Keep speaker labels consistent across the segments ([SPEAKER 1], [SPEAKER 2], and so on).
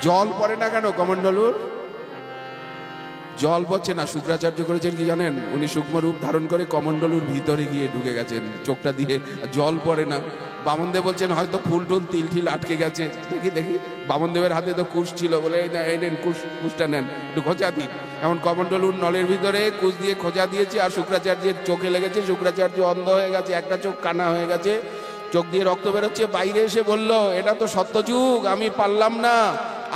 [SPEAKER 1] জল পড়ে না কেন কমণ্ডলুর? জল পড়ছে না, শুক্রাচার্য করেছেন কি জানেন? উনি সূক্ষ্ম রূপ ধারণ করে কমণ্ডলুর ভিতরে গিয়ে ঢুকে গেছেন চোখটা দিয়ে, জল পড়ে না। বামনদেব বলছেন হয়তো ফুল টুল তিল ঠিল আটকে গেছে। দেখি দেখি, বামনদেবের হাতে তো কুশ ছিল, বলে এই নেন কুশটা নেন, একটু খোঁচা দিন। এমন কমণ্ডলুর নলের ভিতরে কুশ দিয়ে খোঁচা দিয়েছে, আর শুক্রাচার্যের চোখে লেগেছে। শুক্রাচার্য অন্ধ হয়ে গেছে, একটা চোখ কানা হয়ে গেছে, চোখ দিয়ে রক্ত বেরোচ্ছে। বাইরে এসে বলল, এটা তো সত্যযুগ, আমি পারলাম না।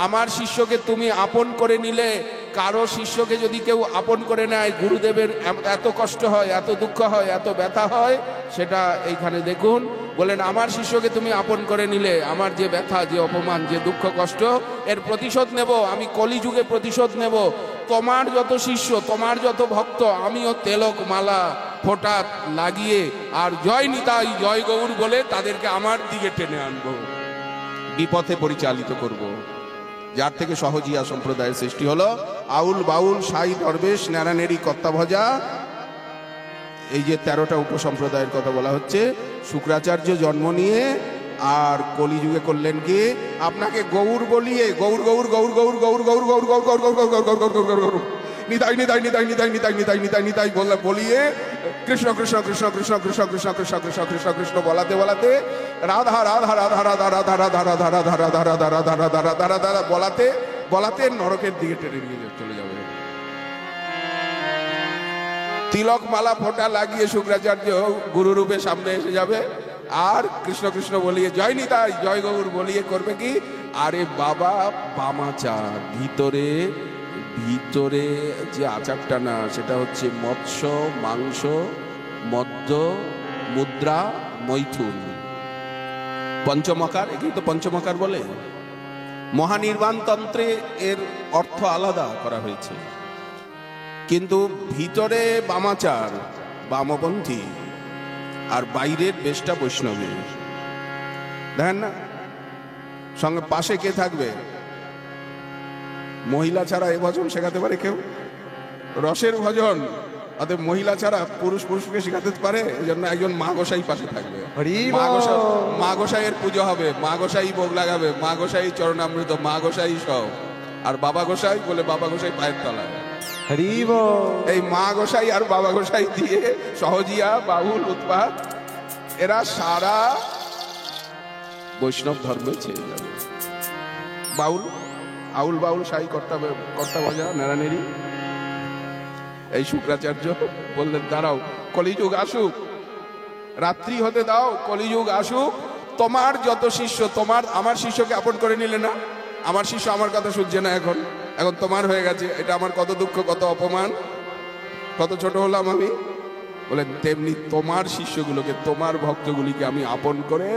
[SPEAKER 1] আমার শিষ্যকে তুমি আপন করে নিলে, কারো শিষ্যকে যদি কেউ আপন করে নেয়, গুরুদেবের এত কষ্ট হয়, এত দুঃখ হয়, এত ব্যথা হয়, সেটা এইখানে দেখুন। বলেন, আমার শিষ্যকে তুমি আপন করে নিলে আমার যে ব্যথা, যে অপমান, যে দুঃখ কষ্ট, এর প্রতিশোধ নেব আমি, কলিযুগে প্রতিশোধ নেব। তোমার যত শিষ্য, তোমার যত ভক্ত, আমিও তেলক মালা ফোঁটা লাগিয়ে আর জয় নিতাই জয় গৌর বলে তাদেরকে আমার দিকে টেনে আনবো, বিপথে পরিচালিত করব। যার থেকে সহজিয়া সম্প্রদায়ের সৃষ্টি হলো। আউল বাউল সাই দরবেশ ন্যাড়ানেড়ি কর্তাভজা, এই যে 13টা উপসম্প্রদায়ের কথা বলা হচ্ছে। শুক্রাচার্য জন্ম নিয়ে আর কলিযুগে করলেন কি, আপনাকে গৌর বলিয়ে গৌর গৌর গৌর গৌর গৌর গৌর গৌর গৌর গৌর গৌর গৌর গৌর গৌর গৌর গৌর নিতাই নিতাই নিতাই নিতাই নিতাই নিতাই নিতাই নিতাই বলিয়ে কৃষ্ণ কৃষ্ণ কৃষ্ণ কৃষ্ণ কৃষ্ণ কৃষ্ণ কৃষ্ণ কৃষ্ণ কৃষ্ণ কৃষ্ণ বলাতে বলাতে, রাধা রাধা রাধা রাধা রাধা রাধা রাধা রাধা রাধা রাধা রাধা রাধা রাধা রাধা বলাতে বলাতে নরকের দিকে টেনে নিয়ে চলে যাবে। তিলক মালা ফোঁটা লাগিয়ে শুক্রাচার্য গুরু রূপে সামনে এসে যাবে, আর কৃষ্ণ কৃষ্ণ বলিয়ে জয় নিতাই জয় গৌর বলিয়ে করবে কি, আরে বাবা বামাচার, ভিতরে ভিতরে যে আচারটা না, সেটা হচ্ছে মৎস্য মাংস মদ্য মুদ্রা মৈথুন, পঞ্চমকার। একেই তো পঞ্চমকার বলে। মহানির্বাণ তন্ত্রে এর অর্থ আলাদা করা হয়েছে, কিন্তু ভিতরে বামাচার বামপন্থী, আর বাইরের বেশটা বৈষ্ণবী। দেখেন না, সঙ্গে পাশে কে থাকবে? মহিলা ছাড়া এ ভজন শেখাতে পারে কেউ? রসের ভজন, অতএব মহিলা ছাড়া পুরুষ পুরুষকে শেখাতে পারে। এই জন্য একজন মা গোসাই পাশে থাকবে। মা গোসাইয়ের পুজো হবে, মা গোসাই ভোগ লাগাবে, মা গোসাই চরণামৃত, মা গোসাই সব। আর বাবা গোসাই বলে বাবা গোসাই পায়ের তলায়। এই মা গোসাই আর বাবা গোসাই দিয়ে সহজিয়া বাউল উৎপাত এরা সারা বৈষ্ণব ধর্মে ছেড়ে যাবে। বাউল আউল বাউল সাই কর্তা ভজা নেড়ানেড়ি। এই শুক্রাচার্য বললেন, দাঁড়াও, কলিযুগ আসুক, রাত্রি হতে দাও, কলিযুগ আসুক। তোমার যত শিষ্য, আমার শিষ্যকে আপন করে নিলে না, আমার শিষ্য আমার কথা শুনছে না, এখন তোমার হয়ে গেছে। এটা আমার কত দুঃখ, কত অপমান, কত ছোট হলাম আমি। বলেন, তেমনি তোমার শিষ্যগুলোকে, তোমার ভক্তগুলিকে আমি আপন করে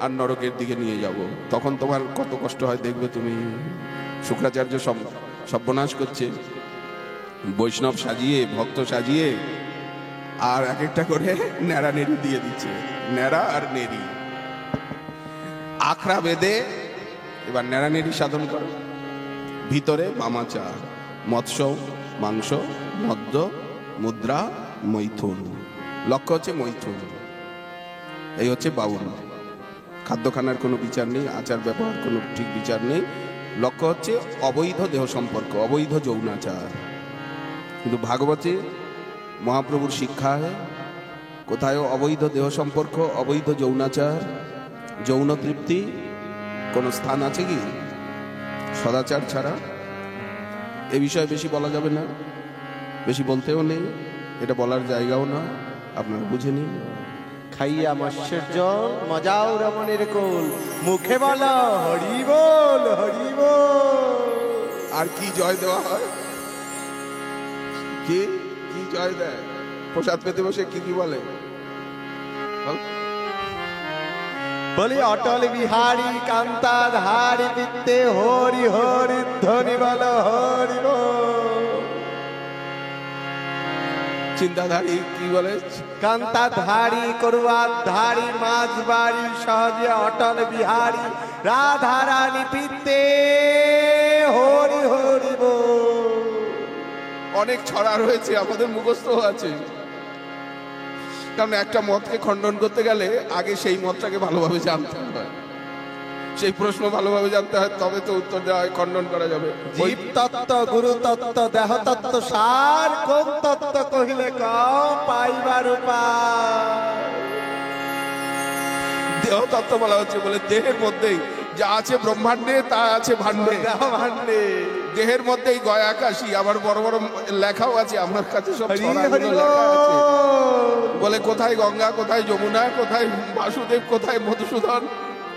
[SPEAKER 1] আর নরকের দিকে নিয়ে যাব। তখন তোমার কত কষ্ট হয় দেখবে তুমি। শুক্রাচার্য সর্বনাশ করছে, বৈষ্ণব সাজিয়ে, ভক্ত সাজিয়ে, আর এক একটা করে ন্যাড়া নেড়ি দিয়ে দিচ্ছে। ন্যাড়া আর নেড়ি আখড়া বেঁধে এবার ন্যাড়া নেড়ি সাধন করো। ভিতরে বামাচার, মৎস্য মাংস মদ্য মুদ্রা মৈথুন। লক্ষ্য হচ্ছে মৈথুন। এই হচ্ছে বাউল। খাদ্যখানার কোনো বিচার নেই, আচার ব্যবহার কোনো ঠিক বিচার নেই। লক্ষ্য হচ্ছে অবৈধ দেহ সম্পর্ক, অবৈধ যৌনাচার। কিন্তু ভাগবতে মহাপ্রভুর শিক্ষা কোথায় অবৈধ দেহ সম্পর্ক, অবৈধ যৌনাচার, যৌন তৃপ্তি কোন স্থান আছে কি? সদাচার ছাড়া এ বিষয়ে বেশি বলা যাবে না, বেশি বলতেও নেই, এটা বলার জায়গাও না। আপনারা বুঝে নিন।
[SPEAKER 2] খাইয়া মৎস্যের জল, মজাও রমণের কোল, মুখে বলা হরি বল হরি বল।
[SPEAKER 1] আর কি জয় দেওয়া হয়? কি কি জয় দেয়? প্রসাদ পেতে বসে কি কি বলে?
[SPEAKER 2] বলি অটল বিহারী কান্তা ধারি বিদ্যে হরি হরি ধ্বনি বল হরি বল।
[SPEAKER 1] চিন্তাধারী কি বলে?
[SPEAKER 2] কান্তা ধারি করুয়া ধারি মাঝ বাড়ি সহজে অটল বিহারী রাধা রানী পিতে হরি হরি বল।
[SPEAKER 1] অনেক ছড়া রয়েছে, আমাদের মুখস্থ আছে। কারণ একটা মতকে খণ্ডন করতে গেলে আগে সেই মতটাকে ভালোভাবে জানতে হয়। সেই প্রশ্ন ভালোভাবে জানতে হয়, তবে তো উত্তর দেওয়া হয়, খণ্ডন করা যাবে।
[SPEAKER 2] জীব তত্ত্ব, গুরু তত্ত্ব, দেহ তত্ত্ব সার, কোন তত্ত্ব কহিলে কম পাইবার উপায়।
[SPEAKER 1] দেহ তত্ত্ব বলা হচ্ছে বলে দেহের মধ্যেই যা আছে ব্রহ্মাণ্ডে তা আছে ভাণ্ডে।
[SPEAKER 2] দেহ ভাণ্ডে,
[SPEAKER 1] দেহের মধ্যেই গয় আকাশী, আবার বড় বড় লেখাও আছে আমার কাছে, সব
[SPEAKER 2] হরি
[SPEAKER 1] ছড়াগুলো
[SPEAKER 2] হরি
[SPEAKER 1] লেখা আছে।
[SPEAKER 2] বল।
[SPEAKER 1] বলে কোথায় গঙ্গা, কোথায় যমুনা, কোথায় বাসুদেব, কোথায় মধুসূদন,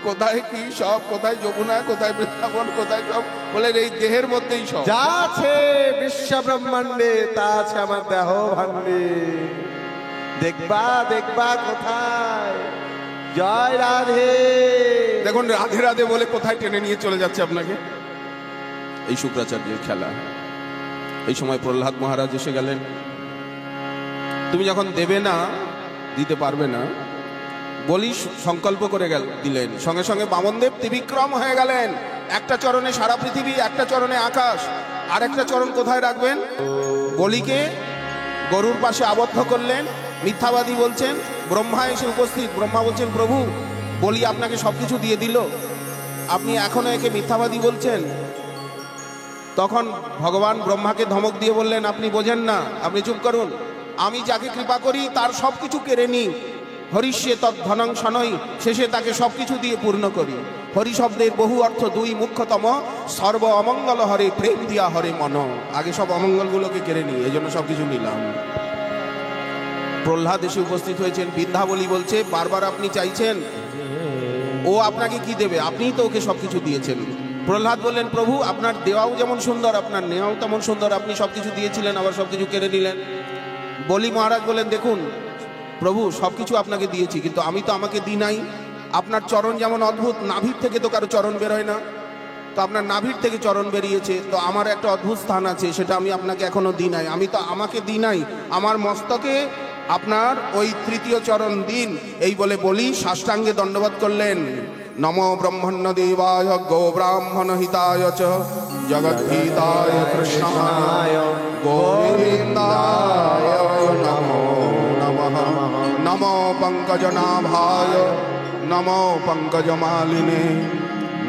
[SPEAKER 1] কোথায় কি সব, কোথায় যমুনা, কোথায় বৃন্দাবন, কোথায় সব, বলে এই দেহের মধ্যেই সব
[SPEAKER 2] যা আছে বিশ্ব ব্রহ্মাণ্ডে তা আছে আমার দেহ ভাণ্ডে। দেখবা দেখবা কোথায়। জয় রাধে।
[SPEAKER 1] দেখুন রাধে রাধে বলে কোথায় টেনে নিয়ে চলে যাচ্ছে আপনাকে, এই শুক্রাচার্যের খেলা। এই সময় প্রহ্লাদ মহারাজ এসে গেলেন। তুমি যখন দেবে না, দিতে পারবে না বলি সংকল্প করে দিলেন, সঙ্গে সঙ্গে বামনদেব ত্রিবিক্রম হয়ে গেলেন। একটা চরণে সারা পৃথিবী, একটা চরণে আকাশ, আর একটা চরণ কোথায় রাখবেন? বলিকে গরুর পাশে আবদ্ধ করলেন। মিথ্যাবাদী বলছেন, ব্রহ্মা এসে উপস্থিত। ব্রহ্মা বলছেন, প্রভু বলি আপনাকে সবকিছু দিয়ে দিল, আপনি এখনো একে মিথ্যাবাদী বলছেন। তখন ভগবান ব্রহ্মাকে ধমক দিয়ে বললেন, আপনি বোঝেন না, আপনি চুপ করুন। আমি যাকে কৃপা করি তার সবকিছু কেড়ে নিই। হরিষ্যে তদ্ধনং শনৈ, শেষে তাকে সবকিছু দিয়ে পূর্ণ করি। হরি শব্দের বহু অর্থ দুই, মুখ্যতম সর্ব অমঙ্গল হরে, প্রেম দিয়া হরে মন। আগে সব অমঙ্গলগুলোকে কেড়ে নিই, এই জন্য সবকিছু নিলাম। প্রহ্লাদ এসে উপস্থিত হয়েছেন। বিদ্যাবলী বলছে, বারবার আপনি চাইছেন, ও আপনাকে কি দেবে? আপনিই তো ওকে সবকিছু দিয়েছেন। প্রহ্লাদ বললেন, প্রভু আপনার দেওয়াও যেমন সুন্দর, আপনার নেওয়াও তেমন সুন্দর। আপনি সবকিছু দিয়েছিলেন, আবার সবকিছু কেড়ে নিলেন। বলি মহারাজ বললেন, দেখুন প্রভু সবকিছু আপনাকে দিয়েছি, কিন্তু আমি তো আমাকে দিই নাই। আপনার চরণ যেমন অদ্ভুত, নাভির থেকে তো কারো চরণ বেরোয় না, তো আপনার নাভির থেকে চরণ বেরিয়েছে, তো আমার একটা অদ্ভুত স্থান আছে, সেটা আমি আপনাকে এখনো দিই নাই। আমি তো আমাকে দিই নাই, আমার মস্তকে আপনার ওই তৃতীয় চরণ দিন। এই বলে বলি সাষ্টাঙ্গে দণ্ডবোধ করলেন। নমো ব্রহ্মণ্য দেবায় গো ব্রাহ্মণ হিতায় চ জগদ্ধিতায় কৃষ্ণায় গোবিন্দায় নমো নমঃ। নমো পঙ্কজনাভায় নমো পঙ্কজমালিনে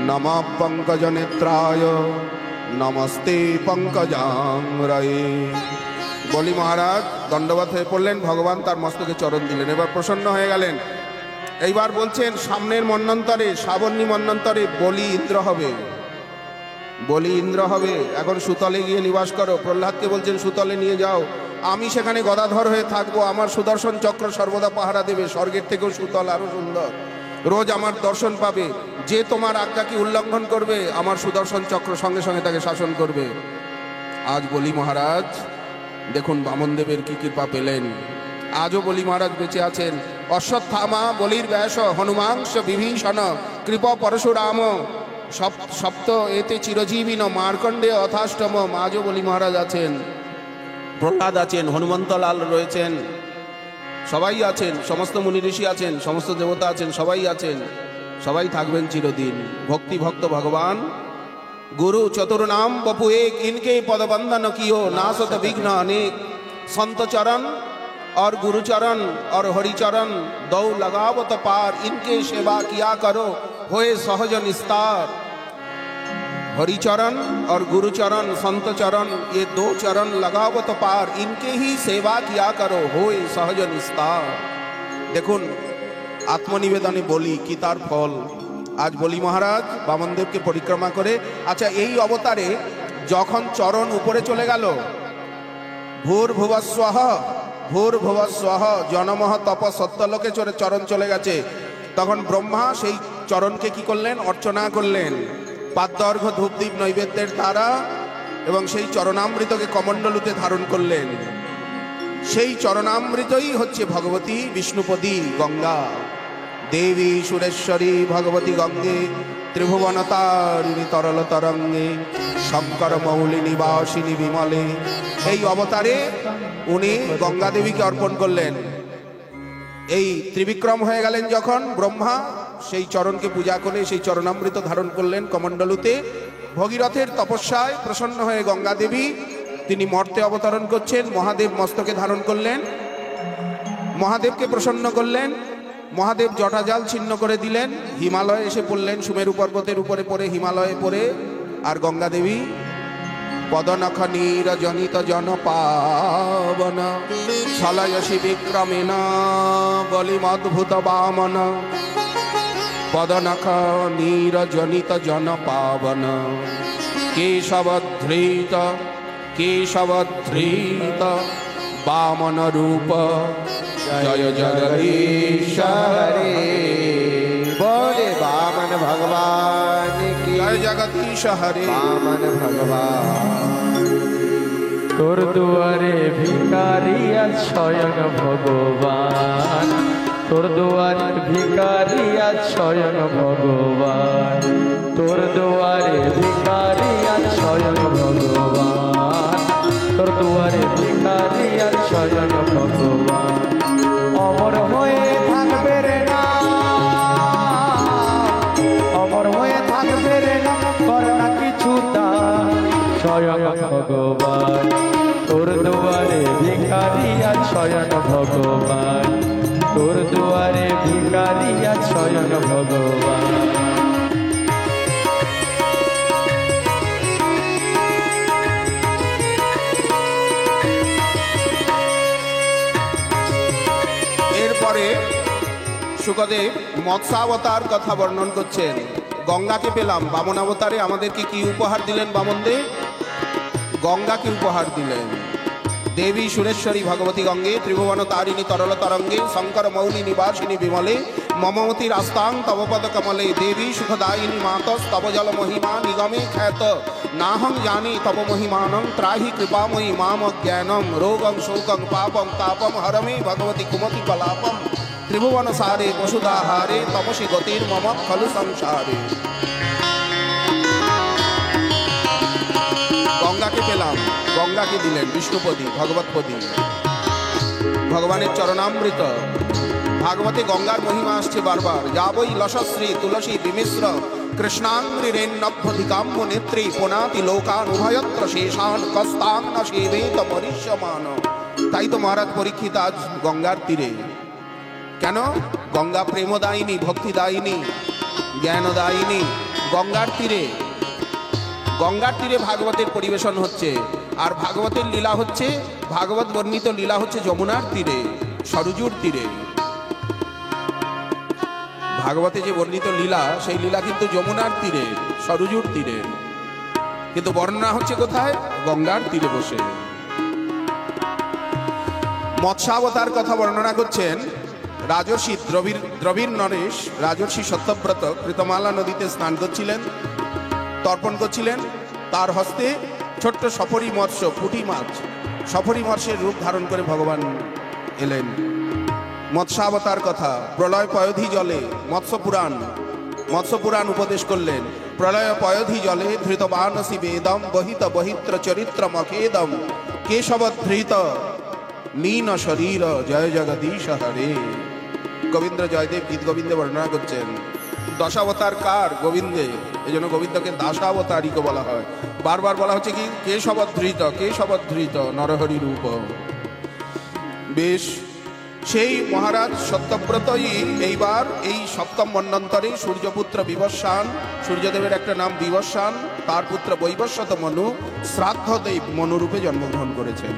[SPEAKER 1] নমঃ পঙ্কজনেত্রায় নমস্তে পঙ্কজাংরয়ে। বলি মহারাজ দণ্ডবোধ হয়ে পড়লেন। ভগবান তার মস্তকে চরণ দিলেন। এবার প্রসন্ন হয়ে গেলেন। এইবার বলছেন, সামনের মন্বন্তরে, শ্রাবণী মন্বন্তরে বলি ইন্দ্র হবে, বলি ইন্দ্র হবে। এখন সুতলে গিয়ে নিবাস করো। প্রহ্লাদকে বলছেন, সুতলে নিয়ে যাও, আমি সেখানে গদাধর হয়ে থাকবো। আমার সুদর্শন চক্র সর্বদা পাহারা দেবে। স্বর্গের থেকেও সুতল আরো সুন্দর, রোজ আমার দর্শন পাবে। যে তোমার আজ্ঞাকে উল্লঙ্ঘন করবে, আমার সুদর্শন চক্র সঙ্গে সঙ্গে তাকে শাসন করবে। আজ বলি মহারাজ দেখুন বামনদেবের কি কৃপা পেলেন। আজও বলি মহারাজ বেঁচে আছেন। অশ্বত্থামা বলির ব্যাস, হনুমাংশ বিভীষণ, কৃপ পরশুরাম, সপ্ত এতে চিরজীবী ন মার্কণ্ডে অথাষ্টম। আজও বলি মহারাজ আছেন, প্রহ্লাদ আছেন, হনুমন্তলাল রয়েছেন, সবাই আছেন, সমস্ত মুনি ঋষি আছেন, সমস্ত দেবতা আছেন, সবাই আছেন, সবাই থাকবেন চিরদিন। ভক্তি ভক্ত ভগবান गुरु चतुर नाम बपु एक, इनके पदबंधन कियो नासत विघ्न अनेक। संत चरण और गुरु चरण और हरिचरण दौ लगावत पार, इनके सेवा किया करो होए सहज निस्तार। हरिचरण और गुरुचरण संत चरण ये दो चरण लगावत पार, इनके ही सेवा किया करो होए सहज निस्तार। देखुन आत्मनिवेदने बोली कि तार फल। आज बलि महाराज बामनदेवके परिक्रमा करे। अच्छा এই অবতারে যখন চরণ উপরে চলে গেল, ভূর্ভুবস্বঃ ভূর্ভুবস্বঃ জনমহ তপ সত্যলোকে চরণ চলে গেছে, তখন ব্রহ্মা সেই চরণকে কি করলেন? অর্চনা করলেন। পাদ্যর্ঘ্য ধূপদীপ নৈবেদ্যের দ্বারা এবং সেই চরণামৃতকে কমণ্ডলুতে ধারণ করলেন। সেই চরণামৃতই হচ্ছে ভগবতী বিষ্ণুপদী গঙ্গা। देवी सुरेश्वरी भगवती गंगे, त्रिभुवनतारिणी तरल तरंगे, शंकर मौली निवासिनी विमले। এই অবতারে উনি গঙ্গা দেবীকে অর্পণ করলেন। এই ত্রিবিক্রম হয়ে গেলেন যখন ব্রহ্মা, সেই চরণকে পূজা করে সেই চরণামৃত ধারণ করলেন কমণ্ডলুতে। ভগীরথের তপস্যায় প্রসন্ন হয়ে গঙ্গা দেবী তিনি মর্তে অবতরণ করছেন। মহাদেব মস্তকে ধারণ করলেন, মহাদেবকে প্রসন্ন করলেন। মহাদেব জটাজাল ছিন্ন করে দিলেন, হিমালয়ে এসে পড়লেন, সুমেরু পর্বতের উপরে পড়ে হিমালয়ে পড়ে। আর গঙ্গা দেবী পদনখ নীরজনিত জন পাবন ছলয়সি বিক্রমেণ বলিমদ্ভুত বামন পদনখ নীরজনিত জন পাবন কেশবধৃত কেশবধৃত বামন রূপ জয় জগদীশ
[SPEAKER 2] হরে বলে বামন ভগবান কি
[SPEAKER 1] জয় জগদীশ হরে
[SPEAKER 2] বামন ভগবান।
[SPEAKER 3] তোর দুয়ারে ভিখারি আজ স্বয়ং ভগবান, তোর দুয়ারে ভিখারি আজ স্বয়ং ভগবান, তোর দুয়ারে ভিখারি আজ স্বয়ং ভগবান, তোর দুয়ারে ভিখারি আজ স্বয়ং ভগবান। অমর হয়ে থাকবে রে না, অমর হয়ে থাকবে রে না, কর না কিছু দান স্বয়ং ভগবান, তোর দুয়ারে ভিখারি আজ স্বয়ং ভগবান, তোর দুয়ারে ভিখারি আজ স্বয়ং ভগবান।
[SPEAKER 1] এরপরে শুকদেব মৎস্যাবতার কথা বর্ণন করছেন। গঙ্গাকে পেলাম, বামন অবতারে আমাদেরকে কি উপহার দিলেন বামনদেব? গঙ্গাকে উপহার দিলেন। দেবী সুরেশ্বরী ভগবতী গঙ্গে ত্রিভুবন তারিণী তরল তরঙ্গে শঙ্কর মৌলি নিবাসিনী বিমলে মমমতির আস্তাং তব পদ কমলে দেবী সুখদায়িনী মাতস তব জল মহিমা নিগমে খ্যাত নাহং জানি তব মহিমানং ত্রাহি কৃপাময়ী মাম জ্ঞানম রোগং শোকং পাপং তাপম হরমে ভগবতী কুমতি কলাপম ত্রিভুবন সারে বসুধাহারে তমসি গতির মম খলু সংসারে। গঙ্গাকে পেলাম, গঙ্গাকে দিলেন বিষ্ণুপদী ভগবতপদী ভগবানের চরণামৃত। ভাগবতে গঙ্গার মহিমা আসছে বারবার। যাবই লশশ্রী তুলসী বিমিশ্র কৃষ্ণাঙ্গ্রিরেন্নভ্যধিকাম্য নেত্রী পুনাতি লোকানুভয়ত্র শেষান কস্তান্ন সেবেত মরিষ্যমান। তাই তো মহারাজ পরীক্ষিত আজ গঙ্গার তীরে। কেন? গঙ্গা প্রেমদায়িনী, ভক্তিদায়িনী, জ্ঞানদায়িনী। গঙ্গার তীরে, গঙ্গার তীরে ভাগবতের পরিবেশন হচ্ছে। আর ভাগবতের লীলা হচ্ছে, ভাগবত বর্ণিত লীলা হচ্ছে যমুনার তীরে, সরযুর তীরে। ভাগবতে যে বর্ণিত লীলা, সেই লীলা কিন্তু যমুনার তীরে, সরযুর তীরে, কিন্তু বর্ণনা হচ্ছে কোথায়? গঙ্গার তীরে বসে। মৎস্যাবতার কথা বর্ণনা করছেন রাজর্ষি দ্রবিড় নরেশ। রাজর্ষি সত্যব্রত কৃতমালা নদীতে স্নান করছিলেন, তর্পণ করছিলেন। তার হস্তে ছোট্ট সফরি মৎস্য, পুঁটি মাছ, সফরি মৎস্যের রূপ ধারণ করে ভগবান এলেন। মৎস্যাবতার কথা, প্রলয় পয়োধি জলে মৎস্য পুরাণ উপদেশ করলেন। প্রলয় পয়োধি জলে ধৃত বানসি বেদম বহিত বহিত্র চরিত্র মখেদম কেশবধৃত নীন শরীর জয় জগদীশ হরে। গোবিন্দ জয়দেব গীত গোবিন্দে বর্ণনা করছেন দশাবতার কার? গোবিন্দে। এই জন্য গোবিন্দকে দাসাবতারিক বলা হয়। বারবার বলা হচ্ছে কি কেশবধৃত, কেশবধৃত নরহরি রূপ। বেশ, সেই মহারাজ সত্যব্রতই এইবার এই সপ্তম মন্বন্তরে সূর্যপুত্র বিবস্বান, সূর্যদেবের একটা নাম বিবস্বান, তার পুত্র বৈবস্বত মনু শ্রাদ্ধদেব মনুরূপে জন্মগ্রহণ করেছেন।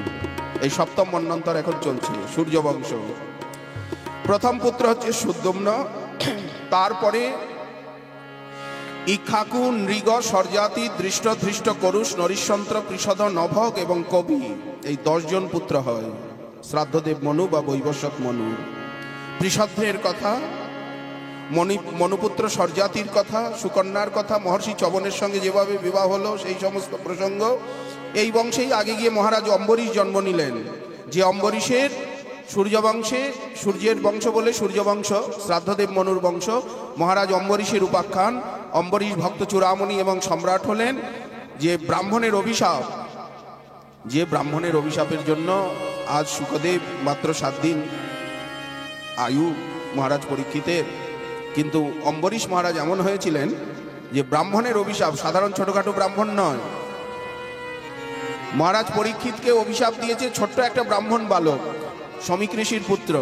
[SPEAKER 1] এই সপ্তম মন্বন্তর এখন চলছে, সূর্যবংশ। প্রথম পুত্র হচ্ছে সুদ্যম্ন, তারপরে ইক্ষাকু, নৃগ, সরজাতি, দৃষ্ট, ধৃষ্ট, করুষ, নরিশ্বন্ত্র, পৃষদ, নভক এবং কবি। এই 10 জন পুত্র হয়। শ্রাদ্ধদেব মনু বা বৈবস্বত মনু। পৃষদের কথা, মনুপুত্র সরজাতির কথা, সুকন্যার কথা, মহর্ষি চবনের সঙ্গে যেভাবে বিবাহ হলো সেই সমস্ত প্রসঙ্গ। এই বংশেই আগে গিয়ে মহারাজ অম্বরীশ জন্ম নিলেন, যে অম্বরীশের সূর্যবংশে, সূর্যের বংশ বলে সূর্যবংশ, শ্রাদ্ধদেব মনুর বংশ। মহারাজ অম্বরীশের উপাখ্যান। অম্বরীশ ভক্ত চূড়ামণি এবং সম্রাট হলেন। যে ব্রাহ্মণের অভিশাপ, যে ব্রাহ্মণের অভিশাপের জন্য আজ শুকদেব মাত্র 7 দিন আয়ু মহারাজ পরীক্ষিতের, কিন্তু অম্বরীশ মহারাজ এমন হয়েছিলেন যে ব্রাহ্মণের অভিশাপ, সাধারণ ছোটখাটো ব্রাহ্মণ নয়। মহারাজ পরীক্ষিতকে অভিশাপ দিয়েছে ছোট্ট একটা ব্রাহ্মণ বালক, সমীক ঋষির পুত্র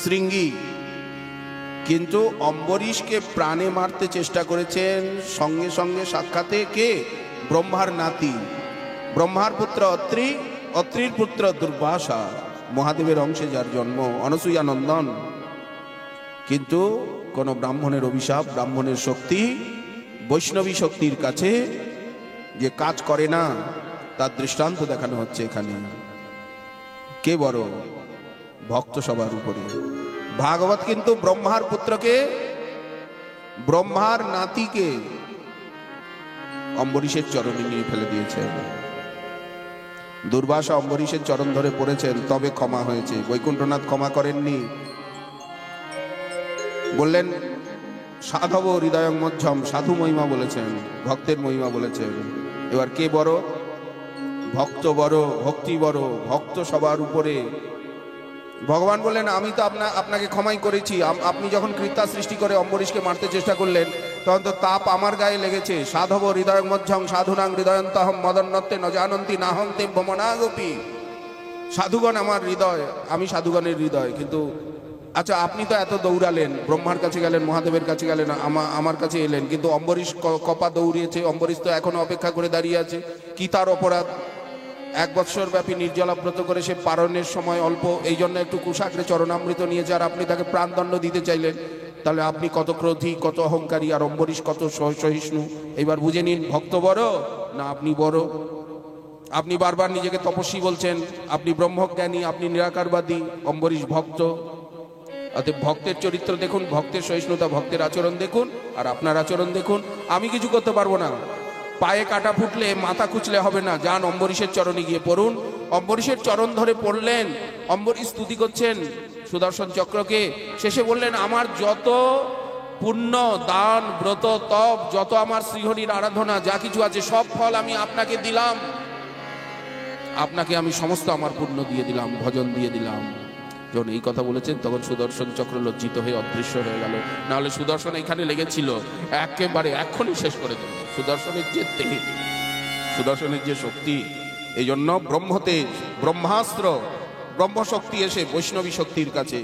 [SPEAKER 1] শৃঙ্গী। কিন্তু অম্বরীশকে প্রাণে মারতে চেষ্টা করেছেন সঙ্গে সঙ্গে সাক্ষাতে কে? ব্রহ্মার নাতি, ব্রহ্মার পুত্র অত্রি, অত্রির পুত্র দুর্বাসা, মহাদেবের অংশে যার জন্ম, অনসূয়া নন্দন। কিন্তু কোন ব্রাহ্মণের অভিশাপ, ব্রাহ্মণের শক্তি বৈষ্ণবী শক্তির কাছে যে কাজ করে না, তার দৃষ্টান্ত দেখানো হচ্ছে এখানে। কে বড়? ভক্ত সবার উপরে। ভাগবত কিন্তু ব্রহ্মার পুত্রকে, ব্রহ্মার নাতিকে অম্বরীশের চরণে নিয়ে ফেলে দিয়েছেন। দুর্বাসা অম্বরীশের চরণ ধরে পড়েছেন, তবে ক্ষমা হয়েছে। বৈকুণ্ঠনাথ ক্ষমা করেননি, বললেন সাধব হৃদয়ং মধ্যম, সাধু মহিমা বলেছেন, ভক্তের মহিমা বলেছেন। এবার কে বড়? ভক্ত বড়, ভক্তি বড়, ভক্ত সবার উপরে। ভগবান বললেন আমি তো আপনাকে ক্ষমাই করেছি। আপনি যখন কৃত্যা সৃষ্টি করে অম্বরীশকে মারতে চেষ্টা করলেন, তখন তো তাপ আমার গায়ে লেগেছে। সাধব হৃদয়ং মধ্যম সাধুনাং হৃদয়ন্তহম মদন্নত্তে ন জানন্তি নাহং তে ভমনাগপি। সাধুগণ আমার হৃদয়, আমি সাধুগণের হৃদয়। কিন্তু আচ্ছা, আপনি তো এত দৌড়ালেন, ব্রহ্মার কাছে গেলেন, মহাদেবের কাছে গেলেন, আমার কাছে এলেন, কিন্তু অম্বরীশ কপা দৌড়িয়েছে, অম্বরীশ তো এখনো অপেক্ষা করে দাঁড়িয়ে আছে। কি তার অপরাধ? 1 বৎসর ব্যাপী নির্জলাব্রত করে সে পারণের সময় অল্প, এই জন্য একটু কুশাগ্রে চরণামৃত নিয়েছে, আর আপনি তাকে প্রাণদণ্ড দিতে চাইলেন। তাহলে আপনি কত ক্রোধী, কত অহংকারী, আর অম্বরীশ কত সহিষ্ণু। এবার বুঝে নিন, ভক্ত বড় না আপনি বড়? আপনি বারবার নিজেকে তপস্বী বলছেন, আপনি ব্রহ্মজ্ঞানী, আপনি নিরাকারবাদী, অম্বরীশ ভক্ত। অতএব ভক্তের চরিত্র দেখুন, ভক্তের সহিষ্ণুতা, ভক্তের আচরণ দেখুন, আর আপনার আচরণ দেখুন। আমি কিছু করতে পারবো না, পায়ে কাটা ফুটলে মাথা কুচলে হবে না, যান অম্বরীশের চরণে গিয়ে পড়ুন। অম্বরীশের চরণ ধরে পড়লেন, অম্বরীশ স্তুতি করছেন সুদর্শন চক্রকে। শেষে বললেন আমার যত পুণ্য, দান, ব্রত, তপ, যত আমার শ্রীহরির আরাধনা যা কিছু আছে, সব ফল আমি আপনাকে দিলাম। আপনাকে আমি সমস্ত আমার পুণ্য দিয়ে দিলাম, ভজন দিয়ে দিলাম। যখন এই কথা বলেছেন তখন সুদর্শন চক্র লজ্জিত হয়ে অদৃশ্য হয়ে গেল। নাহলে সুদর্শন এখানে লেগেছিল, একেবারে এক্ষুনি শেষ করে দেবে। সুদর্শনের যে তেজ, সুদর্শনের যে শক্তি, এই জন্য ব্রহ্মতেজ, ব্রহ্মাস্ত্র, ব্রহ্মশক্তি এসে বৈষ্ণবী শক্তির কাছে,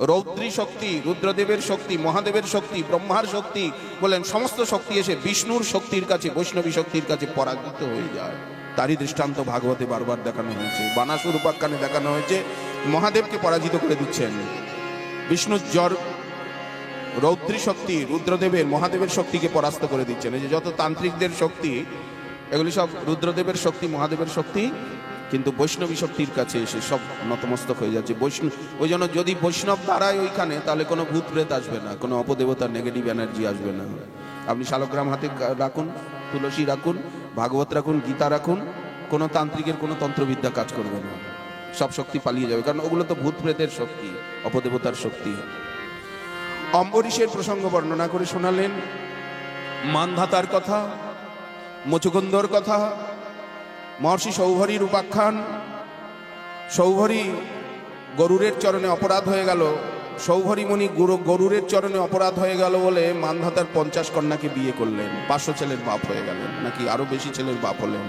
[SPEAKER 1] রৌদ্রী শক্তি, রুদ্রদেবের শক্তি, মহাদেবের শক্তি, ব্রহ্মার শক্তি, বলেন সমস্ত শক্তি এসে বিষ্ণুর শক্তির কাছে, বৈষ্ণবী শক্তির কাছে পরাজিত হয়ে যায়। তারই দৃষ্টান্ত ভাগবতে বারবার দেখানো হয়েছে। বানাসুর উপাখ্যানে দেখানো হয়েছে মহাদেবকে পরাজিত করে দিচ্ছেন বিষ্ণুর জ্বর, রৌদ্রী শক্তি রুদ্রদেবের, মহাদেবের শক্তিকে পরাস্ত করে দিচ্ছেন। এই যে যত তান্ত্রিকদের শক্তি, এগুলি সব রুদ্রদেবের শক্তি, মহাদেবের শক্তি, কিন্তু বৈষ্ণবী শক্তির কাছে এসে সব নতমস্তক হয়ে যাচ্ছে। বৈষ্ণব, ওই জন্য যদি বৈষ্ণব দাঁড়ায় ওইখানে, তাহলে কোনো ভূত প্রেত আসবে না, কোনো অপদেবতার নেগেটিভ এনার্জি আসবে না। আপনি শালগ্রাম হাতে রাখুন, তুলসী রাখুন, ভাগবত রাখুন, গীতা রাখুন, কোনো তান্ত্রিকের কোনো তন্ত্রবিদ্যা কাজ করবে না, সব শক্তি পালিয়ে যাবে, কারণ ওগুলো তো ভূত প্রেতের শক্তি, অপদেবতার শক্তি। অম্বরীশের প্রসঙ্গ বর্ণনা করে শোনালেন মানধাতার কথা, মুচুকুন্দর কথা, মহর্ষি সৌভরীর উপাখ্যান। সৌভরী গরুরের চরণে অপরাধ হয়ে গেল, সৌভরী মুনি গরুরের চরণে অপরাধ হয়ে গেল বলে মানধাতার 50 কন্যাকে বিয়ে করলেন, 500 ছেলের বাপ হয়ে গেলেন, নাকি আরো বেশি ছেলের বাপ হলেন।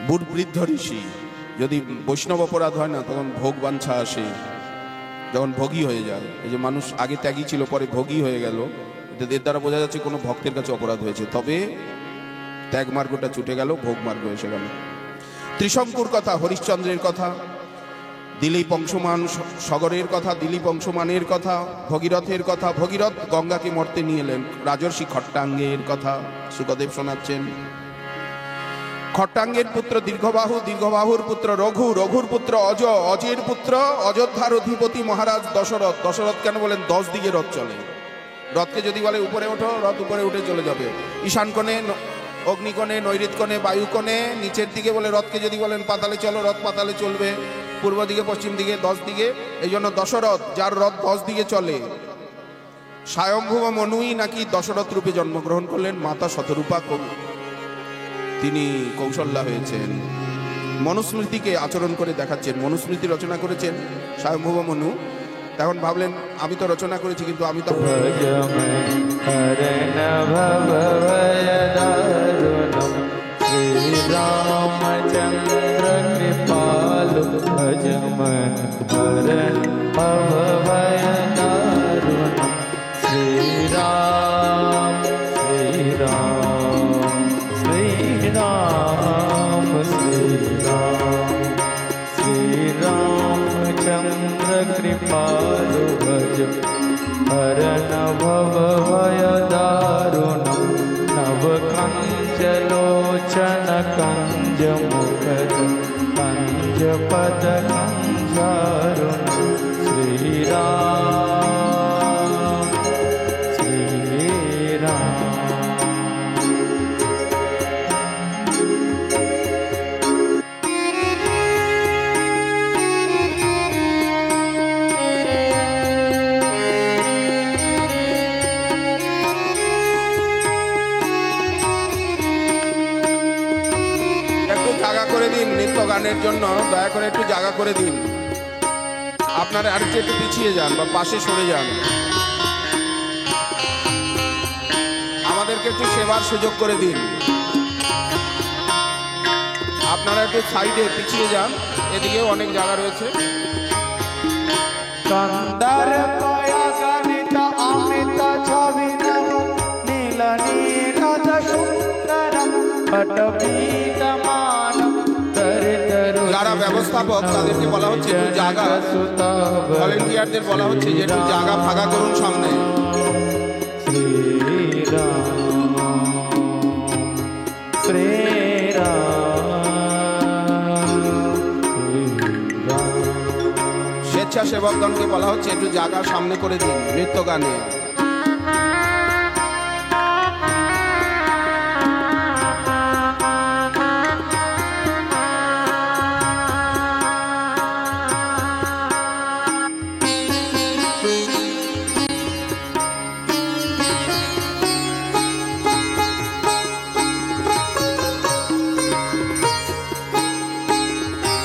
[SPEAKER 1] বুড় বৃদ্ধ ঋষি, যদি বৈষ্ণব অপরাধ হয় না তখন ভোগ বাঞ্ছা আসে, যখন ভোগী হয়ে যায়। এই যে মানুষ আগে ত্যাগী ছিল, পরে ভোগী হয়ে গেল, এর দ্বারা বোঝা যাচ্ছে কোনো ভক্তের কাছে অপরাধ হয়েছে। তবে ত্যাগ মার্গটা ছুটে গেল, ভোগ মার্গ এসে গেল। ত্রিশঙ্কুর কথা, হরিশ্চন্দ্রের কথা, দিলীপ অংশমান সগরের কথা, দিলীপ অংশমানের কথা, ভগীরথের কথা। ভগীরথ গঙ্গাকে মর্তে নিয়ে এলেন। রাজর্ষি খট্টাঙ্গের কথা সুখদেব শোনাচ্ছেন। খট্টাঙ্গের পুত্র দীর্ঘবাহু, দীর্ঘবাহুর পুত্র রঘু, রঘুর পুত্র অজ, অজের পুত্র অযোধ্যার অধিপতি মহারাজ দশরথ। দশরথ কেন বলেন? 10 দিকে রথ চলে। রথকে যদি বলে উপরে ওঠো, রথ উপরে উঠে চলে যাবে। ঈশান কোণে, অগ্নিকোণে, নৈঋত কোণে, বায়ুকোণে, নিচের দিকে বলে রথকে যদি বলেন পাতালে চলো, রথ পাতালে চলবে। পূর্ব দিকে, পশ্চিম দিকে, 10 দিকে। এই জন্য দশরথ, যার রথ 10 দিকে চলে, স্বয়ংভুব মনুই নাকি দশরথ রূপে জন্মগ্রহণ করলেন। মাতা শতরূপা তিনি কৌশল্যা হয়েছেন। মনুস্মৃতিকে আচরণ করে দেখাচ্ছেন। মনুস্মৃতি রচনা করেছেন স্বয়ংভুব মনু। তখন ভাবলেন আমি তো রচনা করেছি, কিন্তু আমি তো
[SPEAKER 3] রামচন্দ্র কৃপাল ভজমন হরণ ভব ভয় দারুণ। नव कंजलोचन कंज मुखद कंज पद कंजारुण श्री राम श्री राम।
[SPEAKER 1] নৃত্য গানের জন্য দয়া করে একটু জায়গা করে দিন। আপনারা আরেকটু একটু পিছিয়ে যান বা পাশে সরে যান। আমাদেরকে একটু সেবার সুযোগ করে দিন। আপনারা একটু সাইডে পিছিয়ে যান, এদিকেও অনেক জায়গা রয়েছে।
[SPEAKER 3] कंदर कया गणित अमृत छविनव नील नीरज सुंदरम पटपीतमानं दरिद्र।
[SPEAKER 1] যারা ব্যবস্থাপক তাদেরকে বলা হচ্ছে একটু জায়গা, ভলেন্টিয়ারদের বলা হচ্ছে যে একটু জায়গা ফাঁকা করুন সামনে। স্বেচ্ছাসেবকগণকে বলা হচ্ছে একটু জায়গা সামনে করে দিন নৃত্য গানে।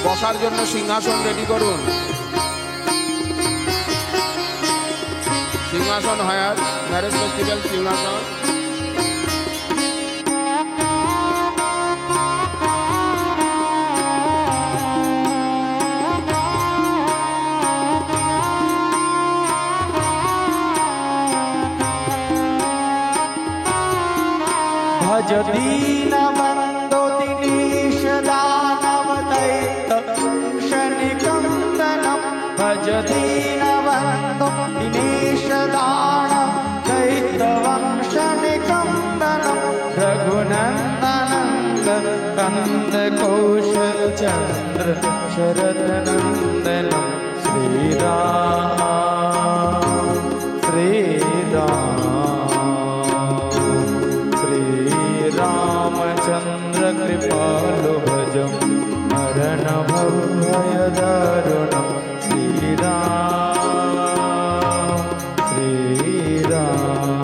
[SPEAKER 1] বসার জন্য সিংহাসন রেডি করুন। সিংহাসন হায়ার ম্যারেজ ফেস্টিভ্যাল সিংহাসন।
[SPEAKER 3] भज दीन बंदो दिनेश दानव दैत्य शनिकंदनम। भज दीन बंदो दिनेश दानव दैत्य वंशनिकंदनम। रघुनंदनंद कंद कौशल चंद्र शरद नंदनम। श्री राम श्री राम रामचंद्र कृपालु भजम मरण भय दारुणम। Shri Ram Shri Ram.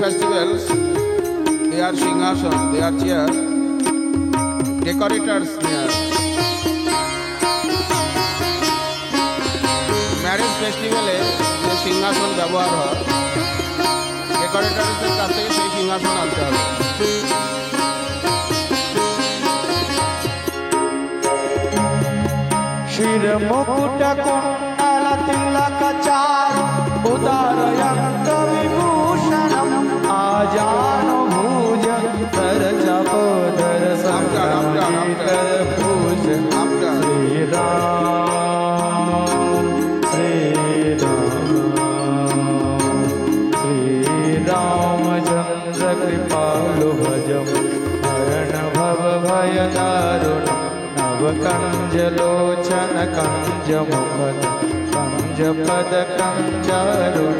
[SPEAKER 1] Festivals, they are singhasan, they are chair, decorators there. Marriage festival এ যে সিংহাসন ব্যবহার হয়, ডেকোরেটরদের কাছ থেকে সেই সিংহাসন আনতে হবে।
[SPEAKER 3] शिर मुकुट कुंडल तिलक चारु उदारयंत विभूषणम। आजानु भुज सरज पोदर संकर भूष। श्री राम श्री राम श्री रामचंद्र कृपालु भजम हरण भव भय दारुणम। नव कंजलोचन कंज मुखद कंज पद कंजारुण।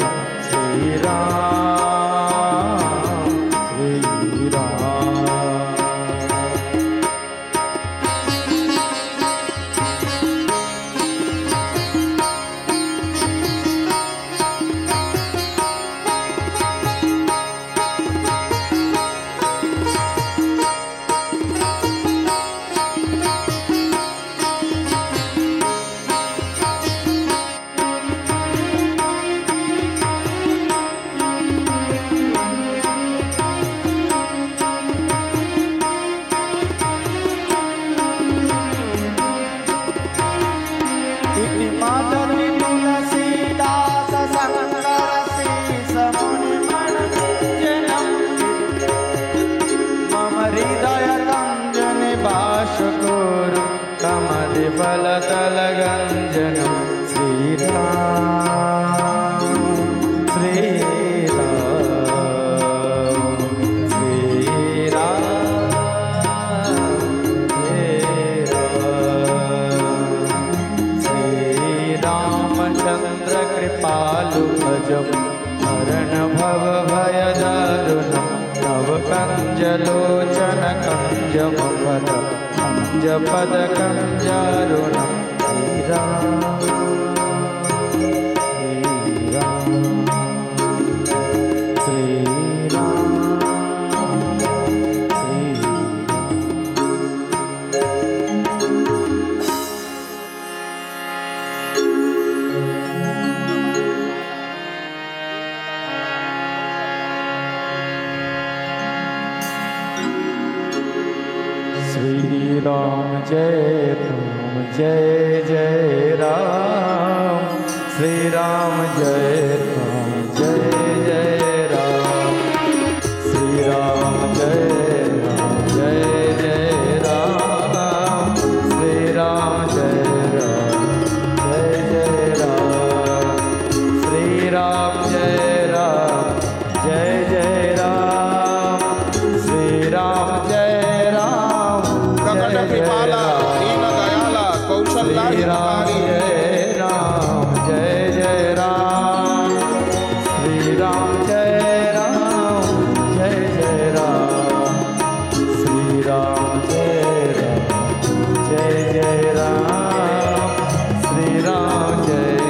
[SPEAKER 3] श्री राम श्री राम। श्रीफलदलगञ्जनं श्रीराम श्रीराम श्रीरामचन्द्र कृपालु भजं हरण भव भयदारुणं नवकञ्जलोचन कञ्जमपद कञ्जपद कञ्जारुणं श्रीराम श्री राम जय जय राम श्री राम जय जय राम श्री राम जय जय राम श्री राम जय राम श्री राम जय जय राम श्री राम जय
[SPEAKER 1] प्रकट कृपाला दीन दयाला कौशल्या हितकारी
[SPEAKER 3] राम जय राम श्री राम जय राम श्री राम जय राम श्री राम जय राम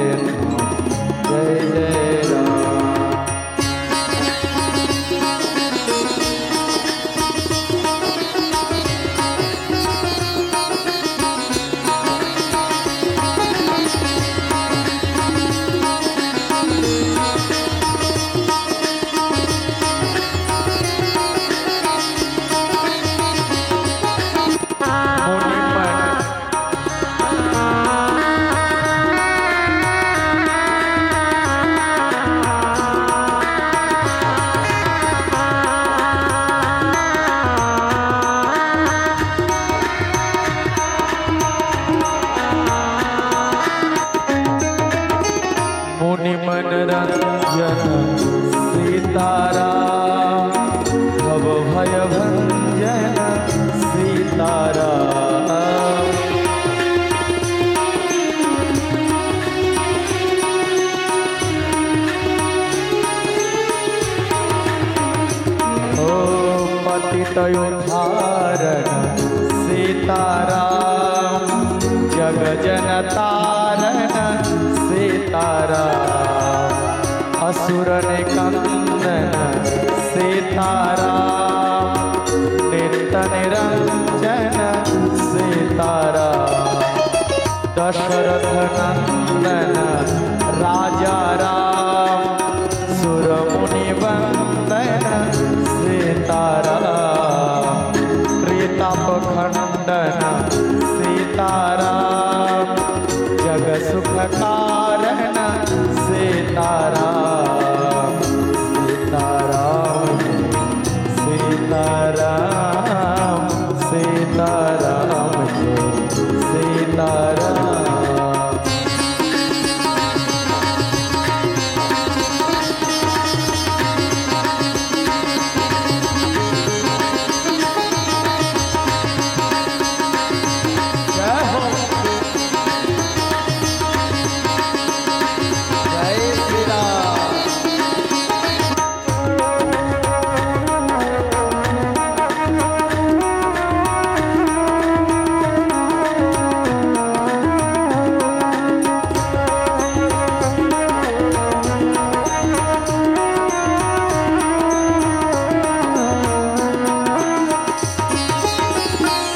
[SPEAKER 3] मनरंजन सीताराम भव भय भंजन सीताराम ओ पतित उद्धारण सीताराम जग जन तारण सीताराम असुर निकंदन सीताराम नित्य निरंजन सीताराम दशरथ नंदन राजा राम सुर मुनि वंदन सीताराम त्रिताप खंडन सीताराम जग सुख कारण सीताराम सीताराम सीताराम सीताराम सीताराम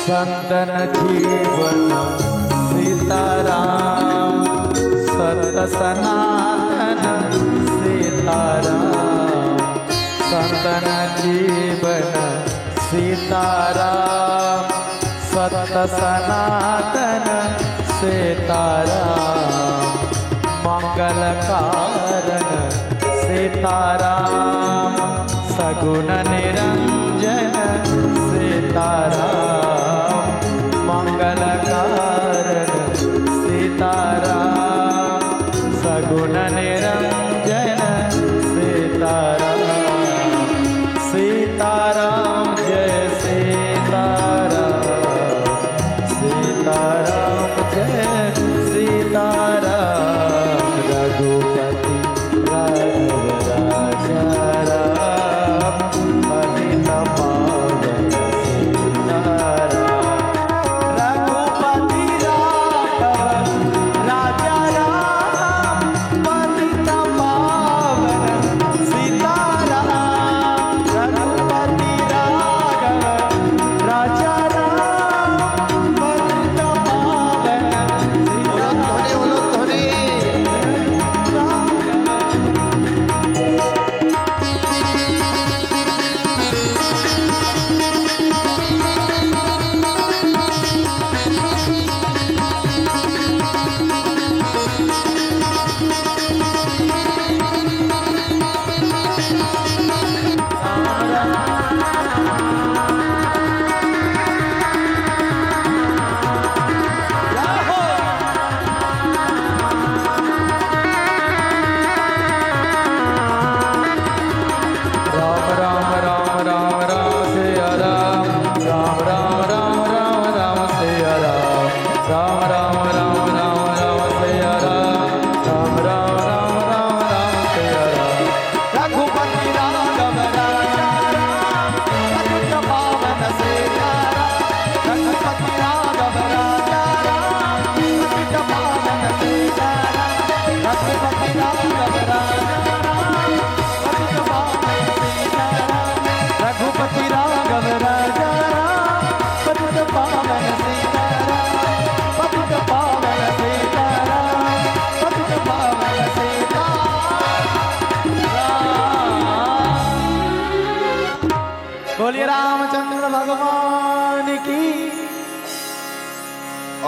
[SPEAKER 3] संतन जीवन सीताराम सत सनातन सीताराम संतन जीवन सीताराम सत सनातन सीताराम मंगल कारण सीताराम सगुण निरंजन सीताराम मंगल कारण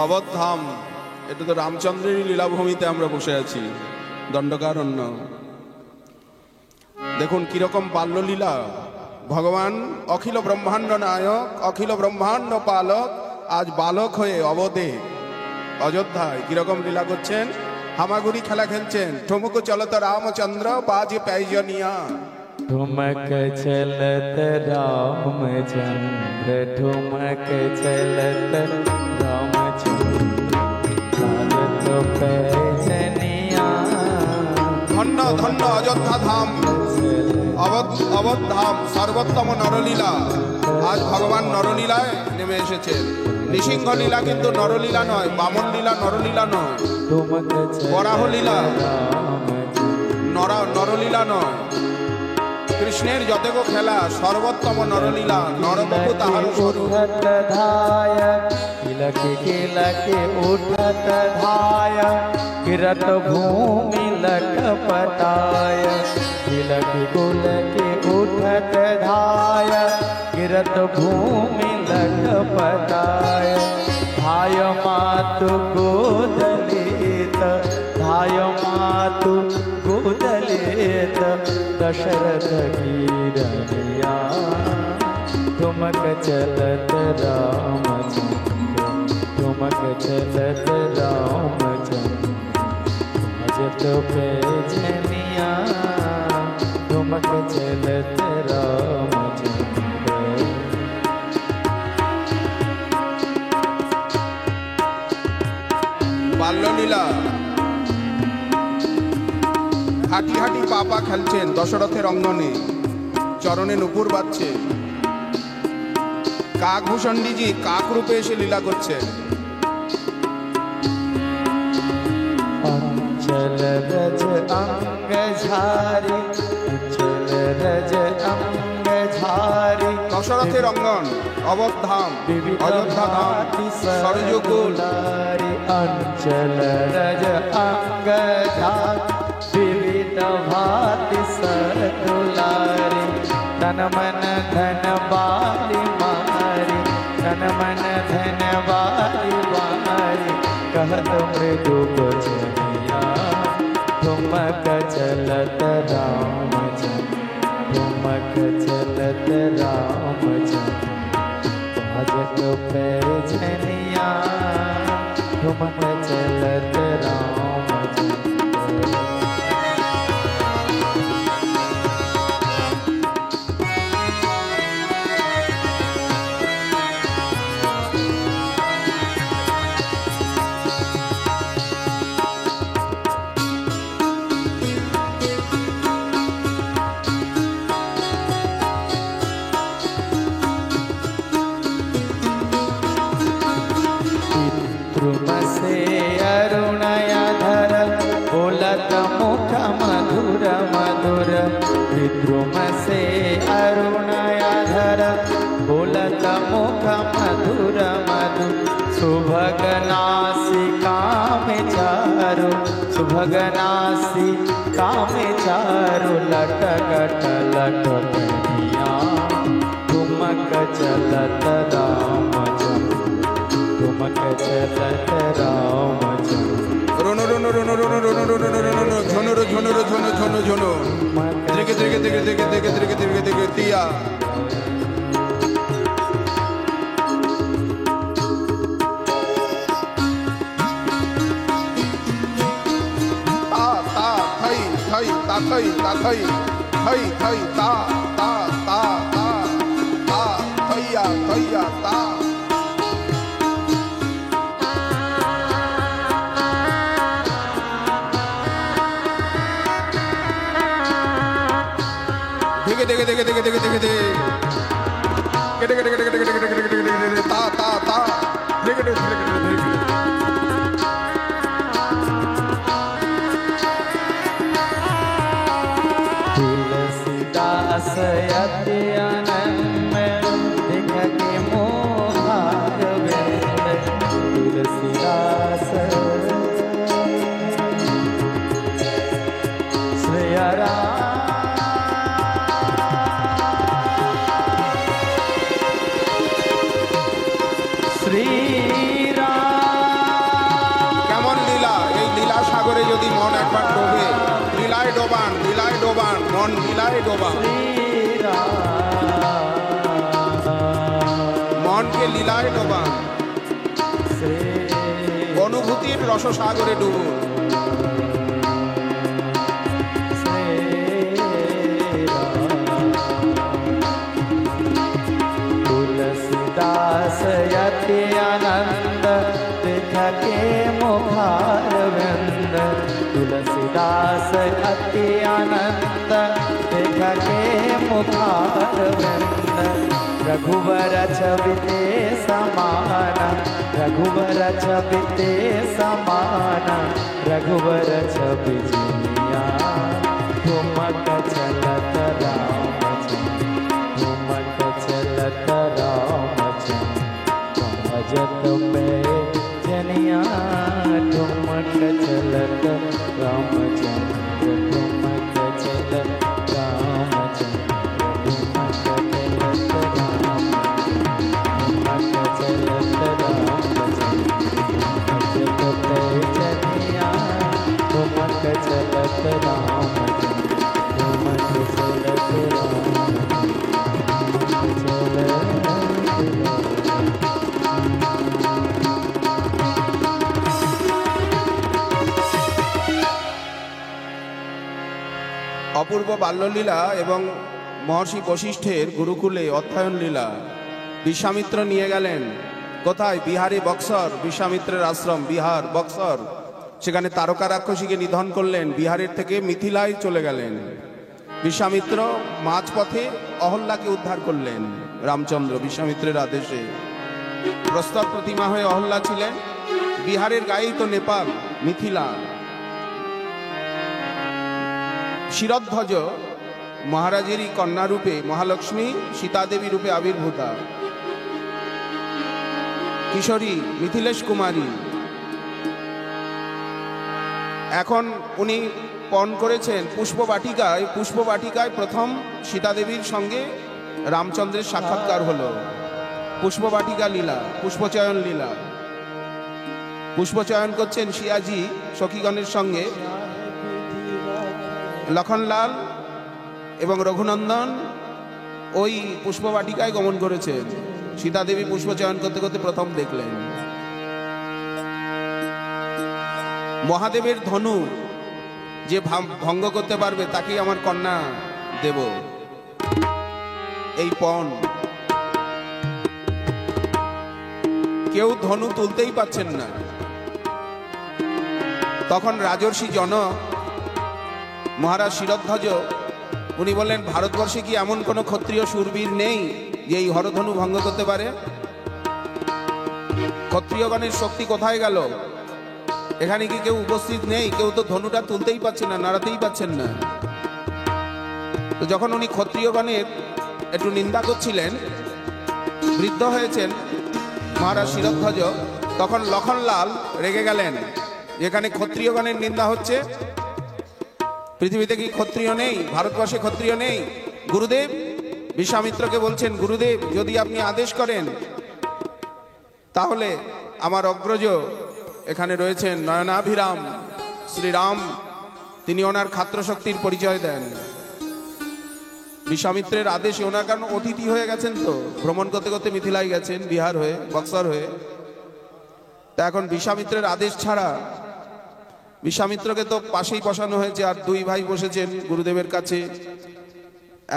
[SPEAKER 1] অবধাম, এটা তো রামচন্দ্রেরই লীলাভূমিতে আমরা বসে আছি, দণ্ডকারণ্য। দেখুন কিরকম বাল্যলীলা। ভগবান অখিল ব্রহ্মাণ্ড নায়ক, অখিল ব্রহ্মাণ্ড পালক, আজ বালক হয়ে অবধে অযোধ্যায় কিরকম লীলা করছেন। হামাগুড়ি খেলা খেলছেন, ঠুমুক চলত রামচন্দ্র বাজে पैजनिया।
[SPEAKER 3] ठुमक चलत रामचंद्र, ठुमक चलत रामचंद्र, बाजत पैजनिया।
[SPEAKER 1] ধন্য ধন্য অযোধ্যা ধাম, অবধ ধাম, সর্বোত্তম নরলীলা। আজ ভগবান নরলীলায় নেমে এসেছেন। নৃসিংহ লীলা কিন্তু নরলীলা নয়, বামন লীলা নরলীলা নয়, বরাহ লীলা নরলীলা নয়। কৃষ্ণের যতগ খেলা সর্বোত্তম নরলীলা, নরবপু তাহার স্বরূপ।
[SPEAKER 3] तिलक तिलक उठत धाय, किरत भूमि लटपटाय। तिलक तिलक उठत धाय, किरत भूमि लटपटाय। धाय मातु गोदलित, धाय मातु गोदलित, दशरथ की रनिया। ठुमक चलत रामचंद्र, ठुमक चलत रामचंद्र, बाजत पैजनिया। ठुमक चलत रामचंद्र।
[SPEAKER 1] বাল্যলীলা। হাঁটি হাঁটি পাপা খেলছেন দশরথের অঙ্গনে, চরণে নুপুর বাজছে। কাকভূষণ্ডীজি কাক রূপে এসে লীলা করছেন।
[SPEAKER 3] अंचल रज अंग झारी, अंचल रज अंग झारी।
[SPEAKER 1] দশরথের অঙ্গন, অবধাম, অযোধ্যা ধাম, সরযুকুল।
[SPEAKER 3] अंचल रज अंग झारी, विविध भाति सरदुलारी। तन मन धन बारी मारी, तन मन धन बारी मारी। कहत मृदु बचनिया, ठुमक चलत रामचंद्र, ठुमक चलत रामचंद्र, बाजत पैजनिया। ठुमक चलत रामचंद्र। द्रुम से अरुणयाधर, बोलत मुख मधुर मधुर। विद्रुम से अरुणयाधर, बोलत मुख मधुर मधुर। सुभगनासी काम चारु, सुभगनासी काम चारु। लटकट लटकनिया, ठुमक चलत रामचंद्र, ठुमक चलत रामचंद्र।
[SPEAKER 1] রুনু রুনু রুনু রুনু রুনু রুনু রুনু রুনু, ঝুনুরু ঝুনুরু ঝুনু ঝুনু ঝুনু। ত্রিকে ত্রিকে ত্রিকে ত্রিকে ত্রিকে ত্রিকে ত্রিকে ত্রিকে তিয়া। তা তা থাই থাই তা থাই তা থাই থাই থাই তা তা তা তা তা থাইয়া থাইয়া তা। দেখে দেখে দেখে দেখে দেখে দেখে দেখে কেটে কেটে কেটে কেটে কেটে কেটে কেটে কেটে কেটে তা তা তা দেখে দেখে দেখে দেখে।
[SPEAKER 3] तुलसीदास यति आनंद, देख के मोहार वेद। तुलसीदास श्री राम, श्री राम
[SPEAKER 1] ডোবা, মনকে লীলায় ডোবা, অনুভূতির রসসাগরে ডুবুন।
[SPEAKER 3] तुलसीदास यति आनंद देखके मुखार विंद, तुलसीदास अति आनंद देखके मुखार विंद। रघुवर छविते समान, रघुवर छविते समान, रघुवर छवि जिया ठुमक चलत राम ठुमक चलत राम भजत में जनिया ठुमक चलत राम ठुमक चलत राम ठुमक चलत राम ठुमक चलत राम भजत में जनिया ठुमक चलत राम ठुमक चलत राम
[SPEAKER 1] অপূর্ব বাল্যলীলা এবং মহর্ষি বশিষ্ঠের গুরুকুলে অধ্যয়ন লীলা বিশ্বামিত্র নিয়ে গেলেন কোথায়? বিহারে, বক্সর। বিশ্বামিত্রের আশ্রম বিহার, বক্সর। সেখানে তারকা রাক্ষসীকে নিধন করলেন। বিহারের থেকে মিথিলায় চলে গেলেন। বিশ্বামিত্র মাঝপথে অহল্যাকে উদ্ধার করলেন। রামচন্দ্র বিশ্বামিত্রের আদেশে। প্রস্তর প্রতিমা হয়ে অহল্যা ছিলেন। বিহারের গায়েই তো নেপাল, মিথিলা। শিরধ্বজ মহারাজেরই কন্যা রূপে মহালক্ষ্মী সীতাদেবী রূপে আবির্ভূতা কিশোরী মিথিলেশ কুমারী। এখন উনি পণ করেছেন পুষ্পবাটিকায়। পুষ্পবাটিকায় প্রথম সীতাদেবীর সঙ্গে রামচন্দ্রের সাক্ষাৎকার হলো। পুষ্পবাটিকা লীলা, পুষ্পচয়ন লীলা। পুষ্পচয়ন করছেন শিয়াজি সখীগণের সঙ্গে। লক্ষণলাল এবং রঘুনন্দন ওই পুষ্পবাটিকায় গমন করেছেন। সীতাদেবী পুষ্পচয়ন করতে করতে প্রথম দেখলেন। মহাদেবের ধনু যে ভঙ্গ করতে পারবে তাকেই আমার কন্যা দেব, এই পণ। কেউ ধনু তুলতেই পাচ্ছেন না। তখন রাজর্ষি জনক মহারাজ শিরধ্বজ উনি বললেন, ভারতবর্ষে কি এমন কোন ক্ষত্রিয় শূরবীর নেই যে এই হরধনু ভঙ্গ করতে পারে? ক্ষত্রিয়গণের শক্তি কোথায় গেল? এখানে কি কেউ উপস্থিত নেই? কেউ তো ধনুটা তুলতেই পারছে না, নাড়াতেই পাচ্ছেন না। তো যখন উনি ক্ষত্রিয়গণের একটু নিন্দা করছিলেন, বৃদ্ধ হয়েছেন মহারাজ শিরধ্বজ, তখন লক্ষণলাল রেগে গেলেন। এখানে ক্ষত্রিয়গণের নিন্দা হচ্ছে। পৃথিবীতে কি ক্ষত্রিয় নেই? ভারতবর্ষে ক্ষত্রিয় নেই? গুরুদেব বিশ্বামিত্রকে বলছেন, গুরুদেব যদি আপনি আদেশ করেন তাহলে আমার অগ্রজ এখানে রয়েছেন নয়নাভিরাম শ্রীরাম, তিনি ওনার ক্ষাত্রশক্তির পরিচয় দেন। বিশ্বামিত্রের আদেশে ওনার, কারণ অতিথি হয়ে গেছেন, তো ভ্রমণ করতে করতে মিথিলায় গেছেন, বিহার হয়ে, বক্সর হয়ে। তা এখন বিশ্বামিত্রের আদেশ ছাড়া বিশ্বামিত্রকে তো পাশেই বসানো হয়েছে, আর দুই ভাই বসেছেন গুরুদেবের কাছে।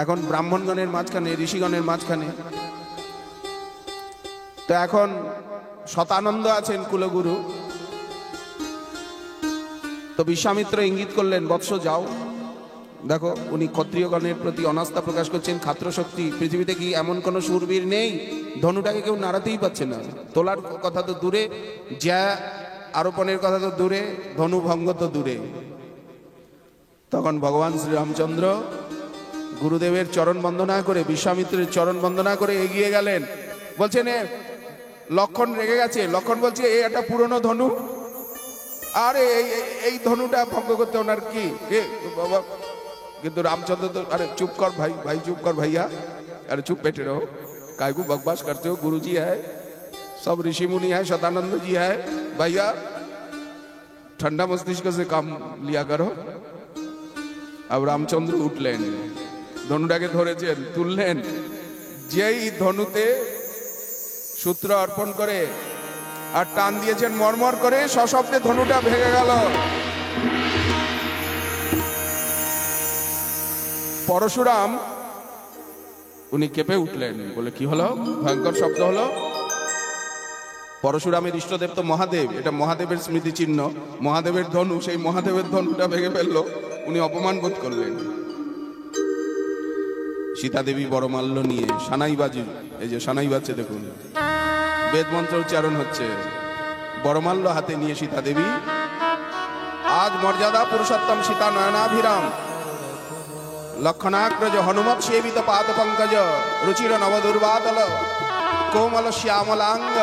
[SPEAKER 1] এখন ব্রাহ্মণগণের মাঝখানে, ঋষিগণের মাঝখানে। তো এখন শতানন্দ আছেন কুলগুরু। তো বিশ্বামিত্র ইঙ্গিত করলেন, বৎস যাও, দেখো উনি ক্ষত্রিয়গণের প্রতি অনাস্থা প্রকাশ করছেন, ক্ষাত্রশক্তি। পৃথিবীতে কি এমন কোন শূরবীর নেই? ধনুটাকে কেউ নাড়াতেই পারছে না। তোলার কথা তো দূরে, যা আরোপণের কথা তো দূরে, ধনু ভঙ্গ তো দূরে। তখন ভগবান শ্রীরামচন্দ্র গুরুদেবের চরণ বন্দনা করে, বিশ্বামিত্রের চরণ বন্দনা করে এগিয়ে গেলেন। বলছেন, লক্ষণ রেগে গেছে। লক্ষণ বলছে, এই একটা পুরনো ধনু, আর এই ধনুটা ভঙ্গ করতে ওনার কি? কিন্তু রামচন্দ্র তো, अरे चुप कर भाई, भाई चुप कर भैया, अरे चुप बैठे रहो, काय को बकवास करते हो? गुरु जी है, सब ऋषि मुनि है, शतानंद जी है, भैया ठंडा मस्तिष्क से काम लिया करो। अब रामचंद्र उठलेन, ধনুটাকে ধরেছেন, তুললেন, যেই ধনুতে সূত্র অর্পণ করে আর টান দিয়েছেন, মরমর করে সশব্দে ধনুটা ভেঙে গেল। পরশুরাম উনি কেঁপে উঠলেন, বলে কি হলো, ভয়ঙ্কর শব্দ হলো। পরশুরামের ইষ্টদেব তো মহাদেব, এটা মহাদেবের স্মৃতি চিহ্ন, মহাদেবের ধনু, সেই মহাদেবের ধনুটা ভেঙে ফেললো। উনি অপমান বোধ করলেন। সীতা দেবী বড়মাল্য নিয়ে সানাই বাজি, এই যে সানাই বাজছে দেখুন, বেদ মন্ত্র উচ্চারণ হচ্ছে, বড়মাল্য হাতে নিয়ে সীতা দেবী আজ মর্যাদা পুরুষোত্তম সীতা নয়নাভিরাম লক্ষণাগ্রজ হনুমৎ সেবিত পাদ পঙ্কজ রুচির নবদুর্বাদল কোমল শ্যামলাঙ্গ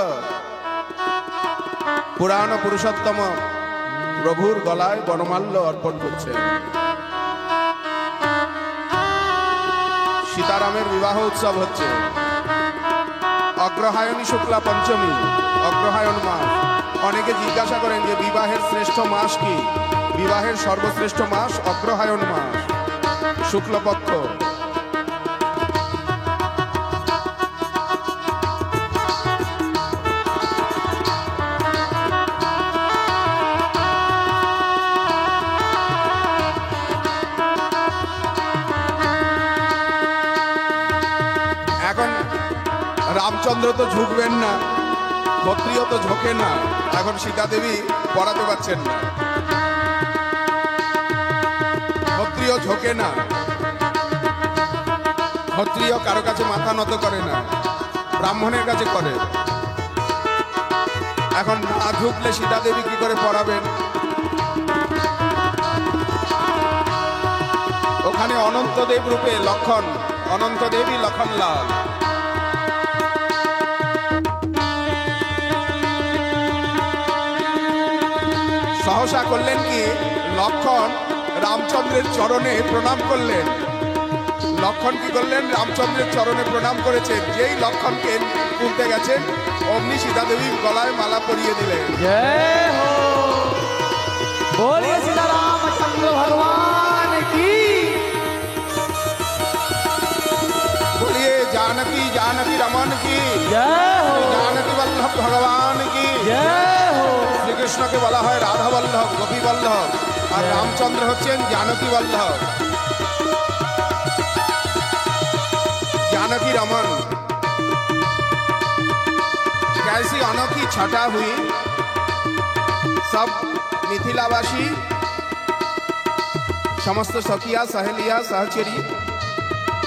[SPEAKER 1] পুরাণ পুরুষোত্তম প্রভুর গলায় বনমাল্য অর্পণ করছে। সীতারামের বিবাহ উৎসব হচ্ছে। অগ্রহায়ণী শুক্লা পঞ্চমী, অগ্রহায়ণ মাস। অনেকে জিজ্ঞাসা করেন যে বিবাহের শ্রেষ্ঠ মাস কি? বিবাহের সর্বশ্রেষ্ঠ মাস অগ্রহায়ণ মাস, শুক্লপক্ষ। এখন রামচন্দ্র তো ঝুঁকবেন না, ক্ষত্রিয় তো ঝোঁকে না, এখন সীতা দেবী পড়াতে পারছেন না, ক্ষত্রিয় ঝোঁকে না, ক্ষত্রিয় কারো কাছে মাথা নত করে না, ব্রাহ্মণের কাছে করে। এখন না ঝুঁকলে সীতা দেবী কি করে পড়াবেন? ওখানে অনন্তদেব রূপে লক্ষণ, অনন্তদেবী লক্ষণলাল। সহসা করলেন কি, লক্ষণ রামচন্দ্রের চরণে প্রণাম করলেন। লক্ষণ কি করলেন? রামচন্দ্রের চরণে প্রণাম করেছেন। যেই লক্ষণকে তুলতে গেছেন, অমনি সীতা দেবীর গলায় মালা পরিয়ে দিলেন।
[SPEAKER 3] जय हो, बोलिए सीता रामचंद्र भगवान की।
[SPEAKER 1] बोलिए जानकी जानकी रमन की
[SPEAKER 3] जय हो,
[SPEAKER 1] जानकी वल्लभ भगवान की
[SPEAKER 3] जय हो।
[SPEAKER 1] श्री कृष्ण के বলা হয় রাধা বল্লভ, গোপী বল্লভ, আর রামচন্দ্র হচ্ছেন जानकी वल्लभ, जानकी रमन। कैसी अनोखी छटा हुई, सब मिथिलावासी, समस्त सखिया सहेलिया सहचरी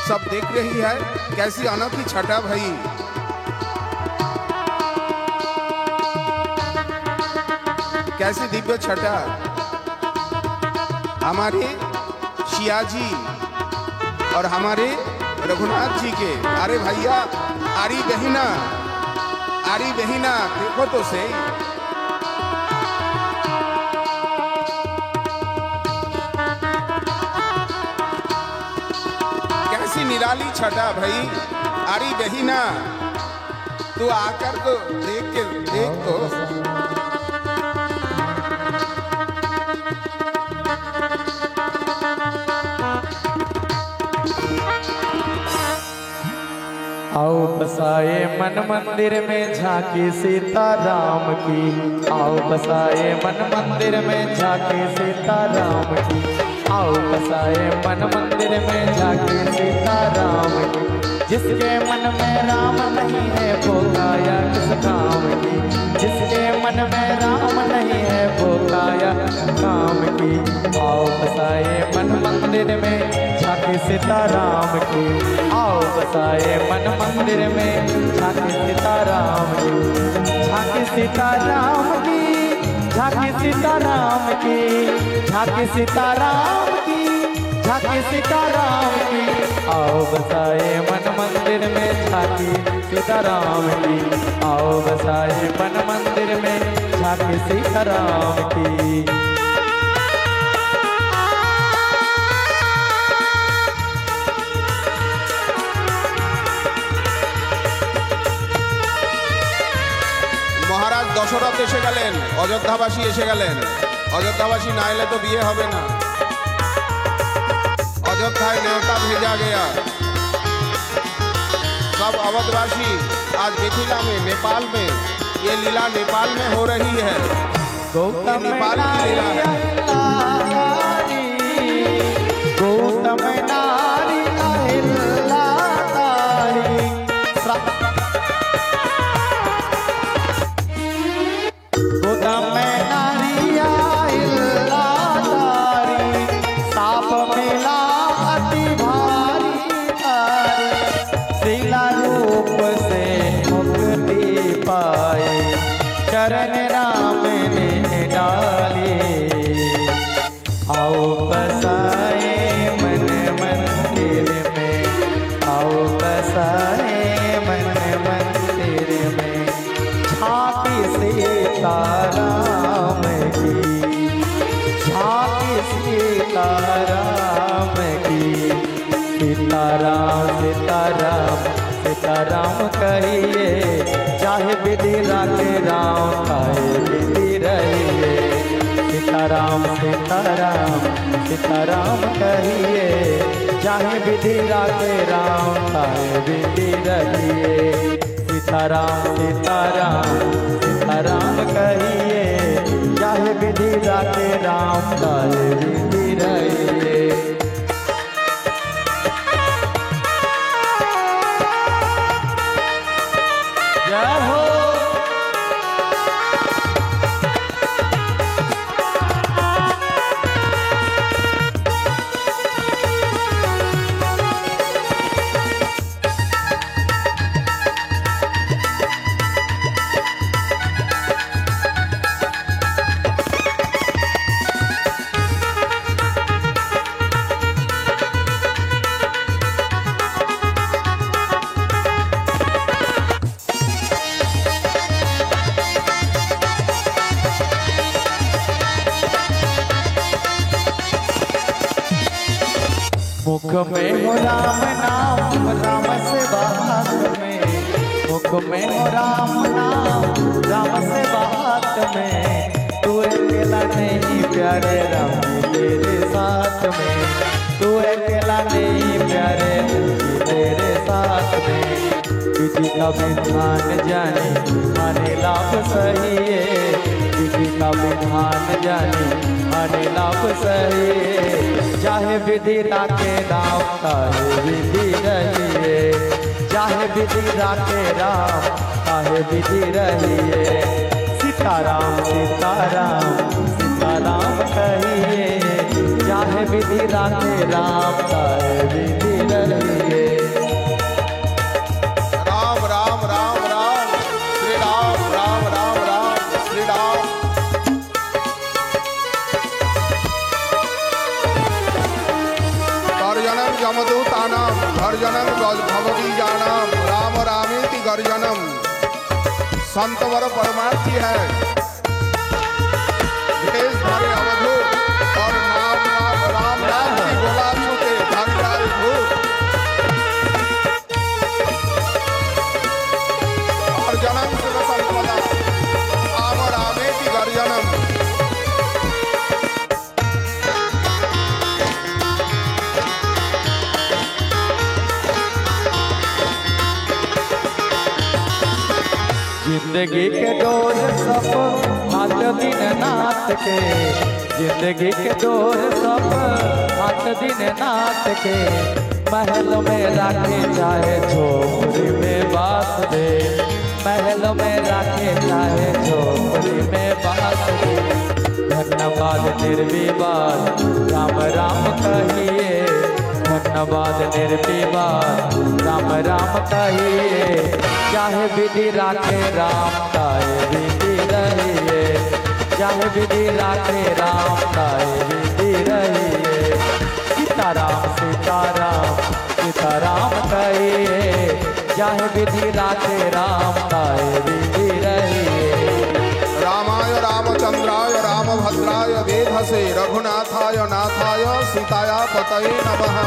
[SPEAKER 1] सब देख रही है, कैसी अनोखी छटा भई। कैसी दिव्य छटा हमारे शिया जी और हमारे रघुनाथ जी के। अरे भैया, आरी बहिना, आरी बहिना देखो तो सही। कैसी निराली छटा भाई, आरी बहिना, तू आकर तो देख तो।
[SPEAKER 3] आओ बसाए मन मंदिर में झांकी सीताराम की। आओ बसाए मन मंदिर में झांकी सीताराम की। आओ बसाए मन मंदिर में झांकी सीताराम की। जिसके मन में राम नहीं है वो काया किस काम की। जिसके मन में राम नहीं है वो काया काम की। आओ बसाए मन मंदिर में झांकी सीताराम की। आओ बसाए मन मंदिर में झांकी सीताराम की। झांकी सीताराम की, झांकी सीताराम की, झांकी सीताराम की, झांकी सीताराम की। आओ बसाए मन मंदिर में झांकी सीताराम की। आओ बसाए मन मंदिर में झांकी सीताराम की।
[SPEAKER 1] মহারাজ দশরথ এসে গেলেন, অযোধ্যাবাসী এসে গেলেন। অযোধ্যাবাসী না এলে তো বিয়ে হবে না। अयोध्या न्योता भेजा गया। सब अवधवासी आज मिथिला में, नेपाल में, ये लीला नेपाल में हो रही है। ये नेपाल की लीला है।
[SPEAKER 3] गौतम नारी अहिल्ला तारी, गौतम नारी अहिल्ला तारी, साप मिला अति भारी तारी, शिला रूप से मुक्ति पाए, चरण राम ने डाली। आओ बसाए मन मंदिर में, आओ बसाए मन मंदिर में, झांकी सीताराम की, झांकी सीताराम की। सीताराम सीताराम सीताराम कहिए, चाहे विधि राखे राम, चाहे विधि रहिए। सीताराम सीताराम सीताराम कहिए, चाहे विधि राखे राम, चाहे विधि रहिए। सीताराम सीताराम सीताराम कहिए, चाहे विधि राखे राम, चाहे विधि रहिए। जय हो। मुख में हो राम नाम, राम से बात में, मुख में हो राम नाम, राम से बात में, तू अकेला नहीं प्यारे राम तेरे साथ में, तू अकेला नहीं प्यारे तेरे साथ में। विधि का विधान जाने माने लाभ सही है, विधि का विधान जाने माने लाभ सही है। चाहे विधि राखे राम, चाहे विधि रहिए, चाहे विधि राखे राम, चाहे विधि रहिए। सीताराम सीताराम सीताराम कहिए, चाहे विधि राखे राम, चाहे विधि रहिए।
[SPEAKER 1] राम राम राम राम श्री राम, राम राम राम श्री राम। गर्जनम यमदूतानां, गर्जनम भवदीजानां, राम रामेति गर्जनम। संत वर परमार्थी है, देश भरे अवधूत और नाम नाम राम नाम की बोला छूटे धन भूत। गर्जनम शिव संपदा, राम रामेति गर्जनम।
[SPEAKER 3] जिंदगी के डोर सब हाथ दिन नाथ के, जिंदगी के डोर सब हाथ दिन नाथ के। महल में राखे चाहे झोपड़ी में बास दे, महल में राखे चाहे झोपड़ी में बास दे। धन्यवाद निर्विवाद राम राम कहिए, धन्यवाद निर्विवाद राम राम कहिए। चाहे विधि राखे राम, चाहे विधि रहिए, चाहे विधि राखे राम, चाहे विधि रहिए। सीताराम सीताराम सीताराम कहिए, चाहे विधि राखे राम, चाहे विधि रहिए।
[SPEAKER 1] रामाय रामचंद्राय रामभद्राय वेधसे, रघुनाथाय नाथाय सीताया पतये नमः।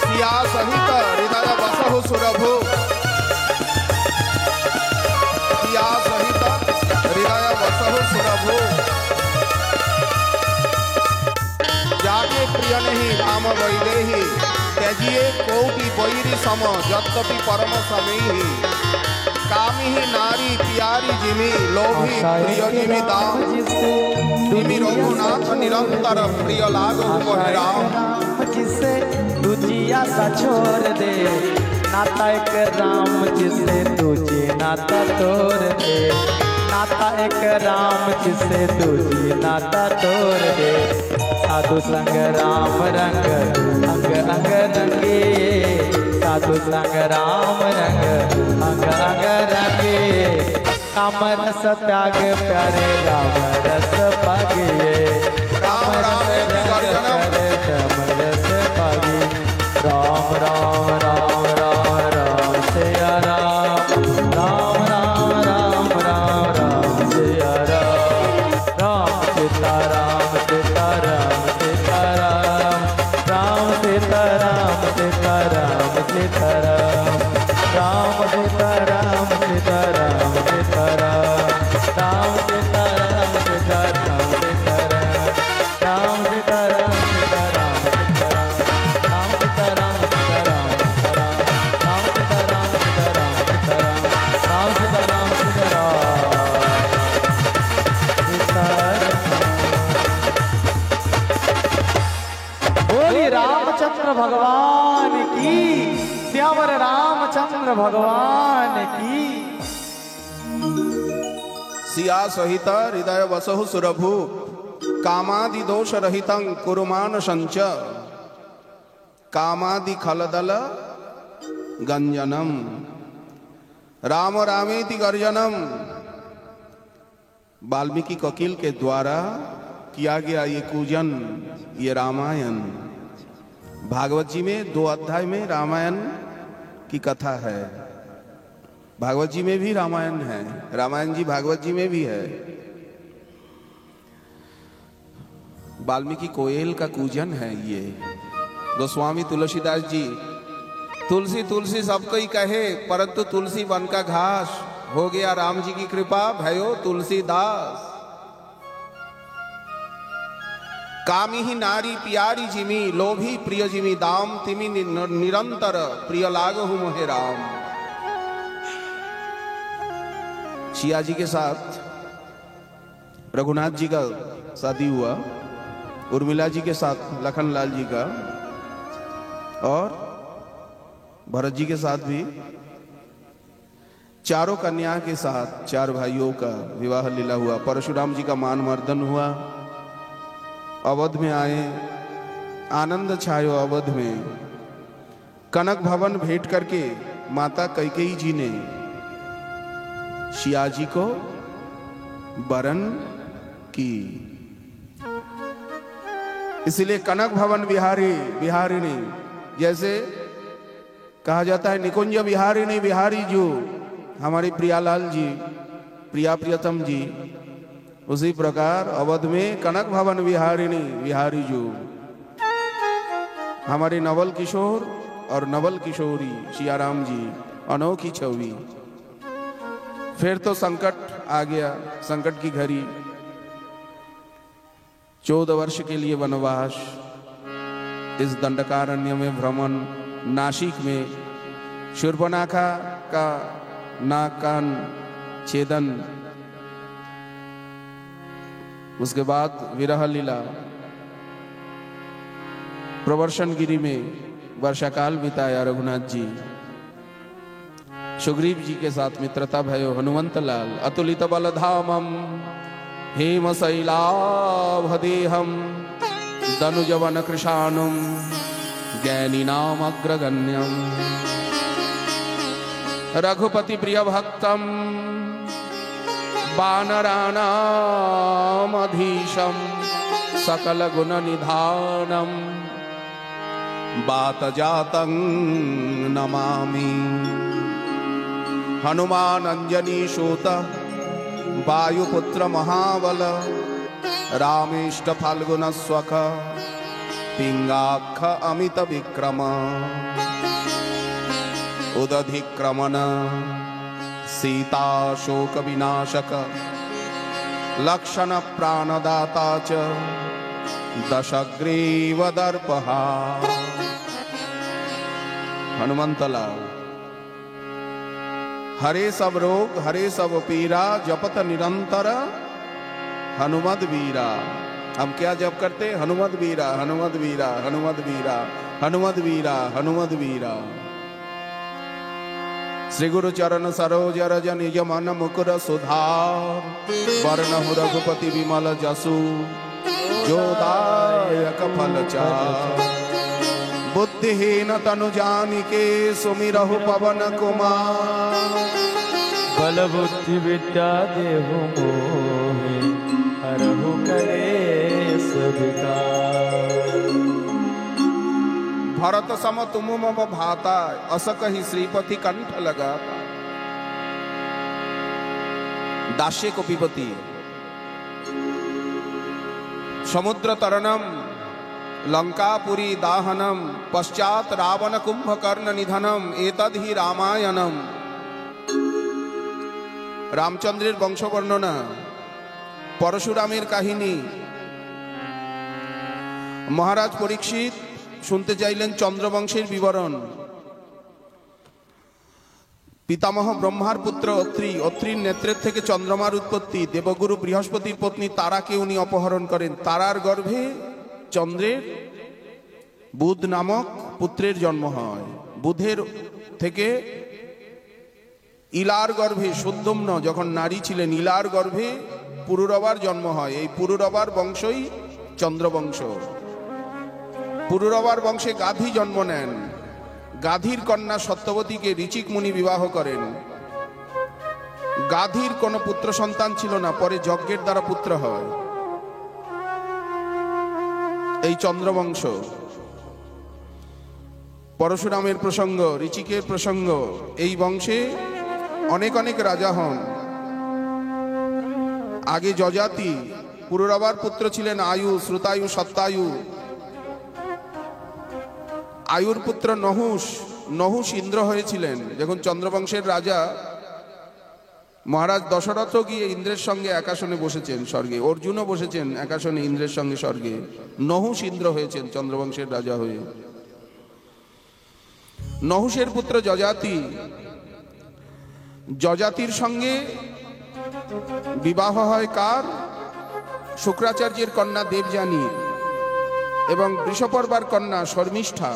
[SPEAKER 1] सिया सहित हृदय बसहु सुरभु, सिया सहित हृदय बसहु सुरभु। ताहाके प्रिय नहीं राम वैदेही त्याजिए कोटि बैरी सम यद्यपि परम समेही कामी ही नारी प्यारी जिमी लोभी प्रिय जिमी दाम जिमी रघुनाथ निरंतर प्रिय लागो मोहे राम
[SPEAKER 3] जिसे तुझिया सा छोड़ दे नाता एक राम जिसे तुझे नाता तोड़ दे नाता एक राम जिसे तुझे नाता तोड़ दे साधु संग राम रंग अंग अंग रंगे साधु संग राम रंग अंग अंग रंगे काम रस त्याग प्यारे राम रस पागिए
[SPEAKER 1] राम राम
[SPEAKER 3] रस पागी राम राम राम राम राम सिया राम राम राम राम राम राम सिया राम राम सीता राम सीता राम सीता राम राम सीता राम सीता राम सीता राम राम सीता राम सीता राम सीता राम राम सीता राम सीता राम सीता राम राम सीता राम सीता राम सीता राम राम सीता राम सीता राम सीता राम राम सीता राम सीता राम सीता राम सीता राम बोली रामचंद्र भगवान की श्यावर रामचंद्र भगवान की
[SPEAKER 1] सिया सहित हृदय वसहु सुरभु कामादि दोष रहितं कुरुमान संच कामादि खलदल गंजनम राम रामेति गर्जनम वाल्मीकि कोकिल के द्वारा किया गया ये पूजन ये रामायण भागवत जी में 2 अध्याय में रामायण की कथा है। भागवत जी में भी रामायण है, रामायण जी भागवत जी में भी है। वाल्मीकि कोयल का पूजन है ये। गोस्वामी तुलसीदास जी तुलसी तुलसी सबको ही कहे परंतु तुलसी वन का घास हो गया राम जी की कृपा भयो तुलसीदास कामी ही नारी प्यारी जिमी लोभी प्रिय जिमी दाम तिमी निरंतर प्रिय लागो मोहे राम। सिया जी के साथ रघुनाथ जी का शादी हुआ, उर्मिला जी के साथ लखनलाल जी का और भरत जी के साथ भी चारों कन्या के साथ 4 भाइयों का विवाह लीला हुआ। परशुराम जी का मान मर्दन हुआ, अवध में आए, आनंद छायो अवध में। कनक भवन भेंट करके माता कैकेयी जी ने सिया जी को वरण की। इसलिए कनक भवन बिहारी बिहारिणी, जैसे कहा जाता है निकुंज बिहारिणी बिहारी जो हमारी प्रियालाल जी प्रिया प्रियतम जी, उसी प्रकार अवध में कनक भवन बिहारिणी बिहारी जो हमारे नवल किशोर और नवल किशोरी सियाराम जी अनोखी छवि। फिर तो संकट आ गया, संकट की घड़ी। 14 वर्ष के लिए वनवास, इस दंडकारण्य में भ्रमण, नासिक में शूर्पणखा का नाक कान छेदन, उसके बाद विरह लीला, प्रवर्षण गिरी में वर्षाकाल बिताया रघुनाथ जी। सुग्रीव जी के साथ मित्रता भयो हनुमंत लाल। अतुलित बलधामम हेम शैलाभदेहम दनुजवन कृशानुम ज्ञानी नाम अग्रगण्यम रघुपति प्रिय भक्तम वानराणामधीशम सकल गुण निधानम बात जातं नमामि। हनुमान अंजनी सूत वायुपुत्र महाबल रामेष्ट फाल्गुन स्वख पिंगाख अमित विक्रम उदधिक्रमण सीता शोक विनाशक लक्षण प्राणदाता च दशग्रीव दर्पहा। हनुमंतला। हरे सब रोग हरे सब पीरा, जपत निरंतर हनुमद वीरा। हम क्या जप करते? हनुमद वीरा, हनुमद वीरा, हनुमद वीरा, हनुमद वीरा, हनुमद वीरा। श्री गुरु चरण सरोज रज निज मन मुकुर सुधार, वरणहु रघुपति विमल जसु, जो दायक फल चार। बुद्धिहीन तनु जानिके, सुमिरहु पवन कुमार।
[SPEAKER 3] बल बुद्धि विद्या देहु मोहि, हरहु कलेस विकार।
[SPEAKER 1] भरत सम तुम मम भाता, असकहि श्रीपति कंठ लगाता। दास्ये कपिपति। समुद्र तरणम, लंकापुरी दाहनम, पश्चात रावण कुंभकर्ण निधनम, एतद् हि रामायणम। रामचंद्रेर बंश बर्णना, परशुरामेर काहिनी। महाराज परीक्षित শুনতে চাইলেন চন্দ্রবংশের বিবরণ। পিতামহ ব্রহ্মার পুত্র অত্রি, অত্রির নেত্রের থেকে চন্দ্রমার উৎপত্তি। দেবগুরু বৃহস্পতির পত্নী তারাকে উনি অপহরণ করেন। তারার গর্ভে চন্দ্রের বুধ নামক পুত্রের জন্ম হয়। বুধের থেকে ইলার গর্ভে সুদ্যম্ন যখন নারী ছিলেন, ইলার গর্ভে পুরুরবার জন্ম হয়। এই পুরুরবার বংশই চন্দ্রবংশ। পুরুরবার বংশে গাধী জন্ম নেন। গাধীর কন্যা সত্যবতীকে ঋচিক মুনি বিবাহ করেন। গাধীর কোনো পুত্র সন্তান ছিল না, পরে যজ্ঞের দ্বারা পুত্র হয়। এই চন্দ্রবংশ। পরশুরামের প্রসঙ্গ, ঋচিকের প্রসঙ্গ। এই বংশে অনেক অনেক রাজা হন। আগে যজাতি, পুরুরবার পুত্র ছিলেন আয়ু, শ্রুতায়ু, সত্তায়ু। আয়ুর পুত্র নহুষ, নহুষ ইন্দ্র হয়েছিলেন। যখন চন্দ্রবংশের রাজা মহারাজ দশরথ গিয়ে ইন্দ্রের সঙ্গে একাসনে বসেছেন স্বর্গে, অর্জুনও বসেছেন একাসনে ইন্দ্রের সঙ্গে স্বর্গে। নহুষ ইন্দ্র হয়েছেন চন্দ্রবংশের রাজা হয়ে। নহুষের পুত্র যজাতি, যজাতির সঙ্গে বিবাহ হয় কার? শুক্রাচার্যের কন্যা দেবযানী এবং বৃষপর্বার কন্যা শর্মিষ্ঠা।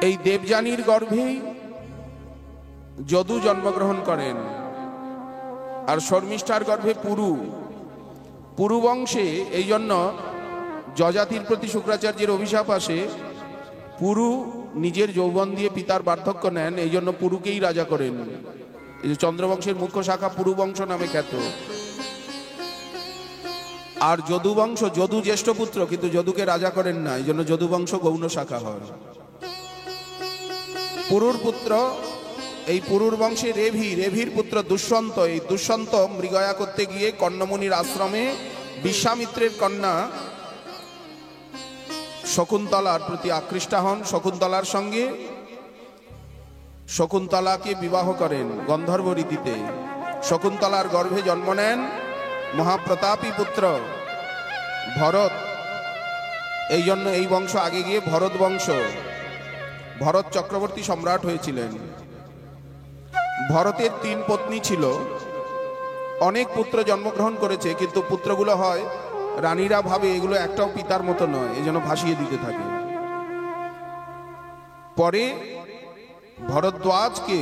[SPEAKER 1] এই দেবযানীর গর্ভেই যদু জন্মগ্রহণ করেন, আর শর্মিষ্ঠার গর্ভে পুরু। পুরু বংশে এই জন্য যজাতির প্রতি শুক্রাচার্যের অভিশাপ আসে। পুরু নিজের যৌবন দিয়ে পিতার বার্ধক্য নেন, এই জন্য পুরুকেই রাজা করেন। এই যে চন্দ্রবংশের মুখ্য শাখা পুরু বংশ নামে খ্যাত। আর যদু বংশ, যদু জ্যেষ্ঠ পুত্র, কিন্তু যদুকে রাজা করেন না, এই জন্য যদু বংশ গৌণ শাখা হয়। পুরুর পুত্র, এই পুরুর বংশে রেভি, রেভির পুত্র দুষ্যন্ত। এই দুষ্যন্ত মৃগয়া করতে গিয়ে কর্ণমুনির আশ্রমে বিশ্বামিত্রের কন্যা শকুন্তলার প্রতি আকৃষ্ট হন। শকুন্তলার সঙ্গে শকুন্তলাকে বিবাহ করেন গন্ধর্ব রীতিতে। শকুন্তলার গর্ভে জন্ম নেন মহাপ্রতাপী পুত্র ভরত। এই জন্য এই বংশ আগে গিয়ে ভরত বংশ। ভরত চক্রবর্তী সম্রাট হয়েছিলেন। ভরতের 3 পত্নী ছিল, অনেক পুত্র জন্মগ্রহণ করেছে, কিন্তু পুত্রগুলো হয় রানীরা ভাবে এগুলো একটাও পিতার মতো নয়, এই জন্য ভাসিয়ে দিতে থাকে। পরে ভরদ্বাজকে,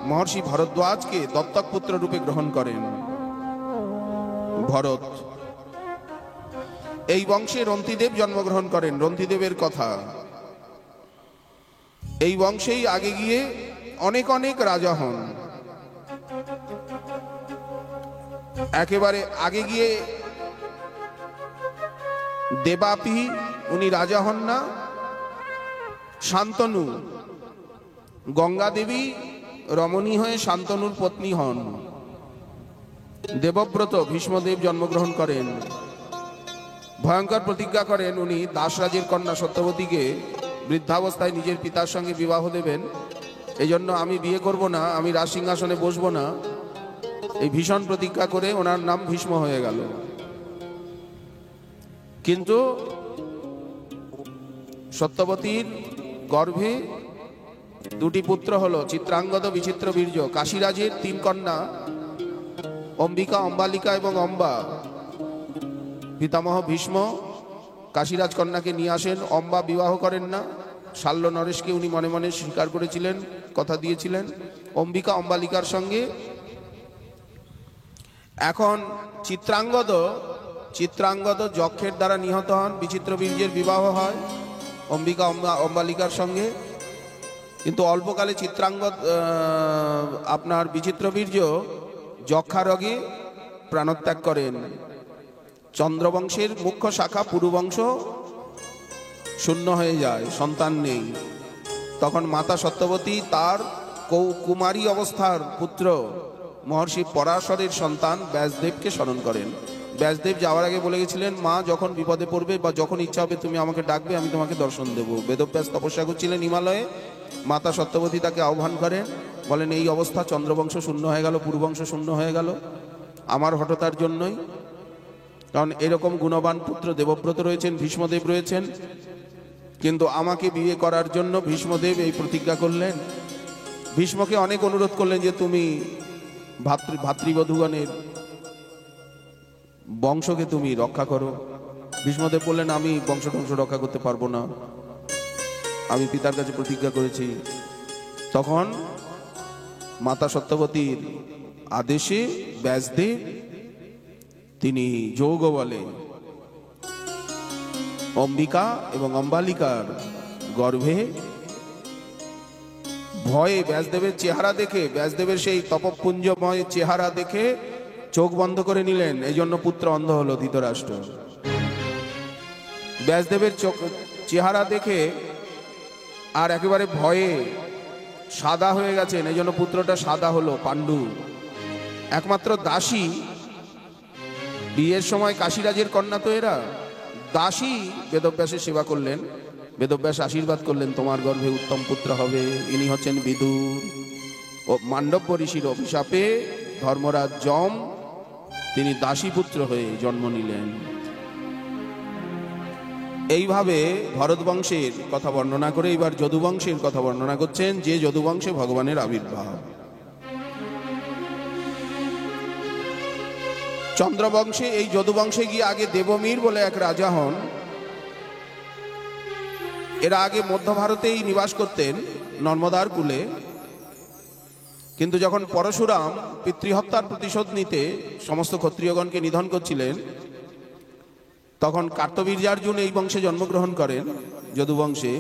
[SPEAKER 1] মহর্ষি ভরদ্বাজকে দত্তক পুত্র রূপে গ্রহণ করেন ভরত। এই বংশে রন্তিদেব জন্মগ্রহণ করেন। রন্তিদেবের কথা, এই বংশেই আগে গিয়ে অনেক অনেক রাজা হন। একেবারে আগে গিয়ে দেবাপি, উনি রাজা হন না। শান্তনু, গঙ্গা দেবী রমণী হয়ে শান্তনুর পত্নী হন। দেবব্রত, ভীষ্মদেব জন্মগ্রহণ করেন। ভয়ঙ্কর প্রতিজ্ঞা করেন উনি দাসরাজের কন্যা সত্যবতীকে বৃদ্ধাবস্থায় নিজের পিতার সঙ্গে বিবাহ দেবেন। এই জন্য আমি বিয়ে করব না, আমি রাজসিংহাসনে বসবো না, এই ভীষণ প্রতিজ্ঞা করে ওনার নাম ভীষ্ম হয়ে গেল। কিন্তু সত্যবতীর গর্ভে দুটি পুত্র হলো, চিত্রাঙ্গদ, বিচিত্র বীর্য। কাশীরাজের 3 কন্যা অম্বিকা, অম্বালিকা এবং অম্বা। পিতামহ ভীষ্ম কাশীরাজ কন্যাকে নিয়ে আসেন। অম্বা বিবাহ করেন না, শাল্য নরেশকে উনি মনে মনে স্বীকার করেছিলেন, কথা দিয়েছিলেন অম্বিকা অম্বালিকার সঙ্গে। এখন চিত্রাঙ্গদ যক্ষের দ্বারা নিহত হন, বিচিত্র বীর্যের বিবাহ হয় অম্বিকা অম্বালিকার সঙ্গে। কিন্তু অল্পকালে আপনার বিচিত্র বীর্য যক্ষারোগে প্রাণত্যাগ করেন। চন্দ্রবংশের মুখ্য শাখা পুরুবংশ শূন্য হয়ে যায়, সন্তান নেই। তখন মাতা সত্যবতী তার কুমারী অবস্থার পুত্র মহর্ষি পরাশরের সন্তান ব্যাসদেবকে স্মরণ করেন। ব্যাসদেব যাওয়ার আগে বলে গেছিলেন, মা যখন বিপদে পড়বে বা যখন ইচ্ছা হবে তুমি আমাকে ডাকবে, আমি তোমাকে দর্শন দেব। বেদব্যাস তপস্যা করছিলেন হিমালয়ে, মাতা সত্যবতী তাকে আহ্বান করেন, বলেন এই অবস্থা, চন্দ্রবংশ শূন্য হয়ে গেল, পুরুবংশ শূন্য হয়ে গেল আমার হঠতার জন্যই। কারণ এরকম গুণবান পুত্র দেবব্রত রয়েছেন, ভীষ্মদেব রয়েছেন, কিন্তু আমাকে বিয়ে করার জন্য ভীষ্মদেব এই প্রতিজ্ঞা করলেন। ভীষ্মকে অনেক অনুরোধ করলেন যে তুমি ভাতৃবধূগণের বংশকে তুমি রক্ষা করো। ভীষ্মদেব বললেন, আমি বংশ রক্ষা করতে পারবো না, আমি পিতার কাছে প্রতিজ্ঞা করেছি। তখন মাতা সত্যবতীর আদেশে ব্যাসদেব তিনি যোগ বলে অম্বিকা এবং অম্বালিকার গর্ভে ভয়ে ব্যাসদেবের চেহারা দেখে, ব্যাসদেবের সেই তপপুঞ্জময় চেহারা দেখে চোখ বন্ধ করে নিলেন। এই জন্য পুত্র অন্ধ হলো ধৃতরাষ্ট্র। ব্যাসদেবের চেহারা দেখে আর একেবারে ভয়ে সাদা হয়ে গেছেন, এই জন্য পুত্রটা সাদা হলো পাণ্ডু। একমাত্র দাসী, বিয়ের সময় কাশীরাজের কন্যা তো এরা, দাসী বেদব্যাসের সেবা করলেন। বেদব্যাস আশীর্বাদ করলেন, তোমার গর্ভে উত্তম পুত্র হবে। ইনি হচ্ছেন বিদুর। ও মান্ডব্য ঋষির অভিশাপে ধর্মরাজ যম তিনি দাসী পুত্র হয়ে জন্ম নিলেন। এইভাবে ভরতবংশের কথা বর্ণনা করে এবার যদুবংশের কথা বর্ণনা করছেন, যে যদুবংশে ভগবানের আবির্ভাব। চন্দ্রবংশে, এই যদুবংশে গিয়ে আগে দেবমীর বলে এক রাজা হন। এরা আগে মধ্য ভারতেই নিবাস করতেন, নর্মদার কূলে। কিন্তু যখন পরশুরাম পিতৃহত্যার প্রতিশোধ নিতে সমস্ত ক্ষত্রিয়গণকে নিধন করছিলেন, তখন কার্তবীর্যার্জুন এই বংশে জন্মগ্রহণ করেন, যদুবংশে।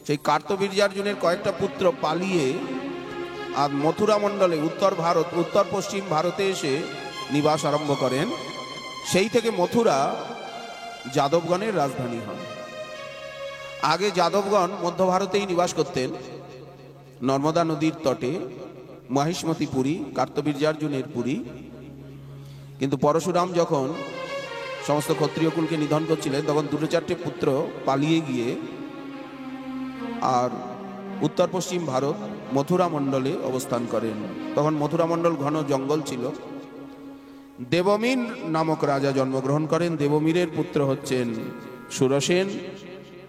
[SPEAKER 1] সেই কার্তবীর্যার্জুনের কয়েকটা পুত্র পালিয়ে আর মথুরা মণ্ডলে উত্তর পশ্চিম ভারতে এসে নিবাস আরম্ভ করেন। সেই থেকে মথুরা যাদবগণের রাজধানী হয়। আগে যাদবগণ মধ্য ভারতেই নিবাস করতেন, নর্মদা নদীর তটে, মহিষ্মতি পুরী, কার্তবীর্যার্জুনের পুরী। কিন্তু পরশুরাম যখন সমস্ত ক্ষত্রিয়কুলকে নিধন করছিলেন, তখন 2-4টে পুত্র পালিয়ে গিয়ে আর উত্তর পশ্চিম ভারত মথুরা মণ্ডলে অবস্থান করেন। তখন মথুরা মণ্ডল ঘন জঙ্গল ছিল। দেবমীর নামক রাজা জন্মগ্রহণ করেন। দেবমীরের পুত্র হচ্ছেন সুরসেন।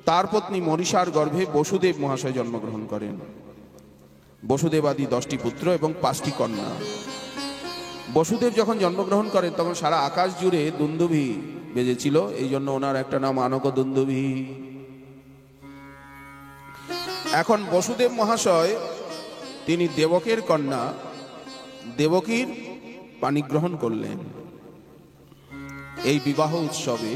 [SPEAKER 1] তার পত্নী মরিষার গর্ভে বসুদেব মহাশয় জন্মগ্রহণ করেন। বসুদেব আদি 10টি পুত্র এবং 5টি কন্যা। বসুদেব যখন জন্মগ্রহণ করেন তখন সারা আকাশ জুড়ে দুন্দুভি বেজেছিল, এই জন্য ওনার একটা নাম আনক দুন্দুভি। এখন বসুদেব মহাশয় তিনি দেবকের কন্যা দেবকীর পাণিগ্রহণ করলেন। এই বিবাহ উৎসবে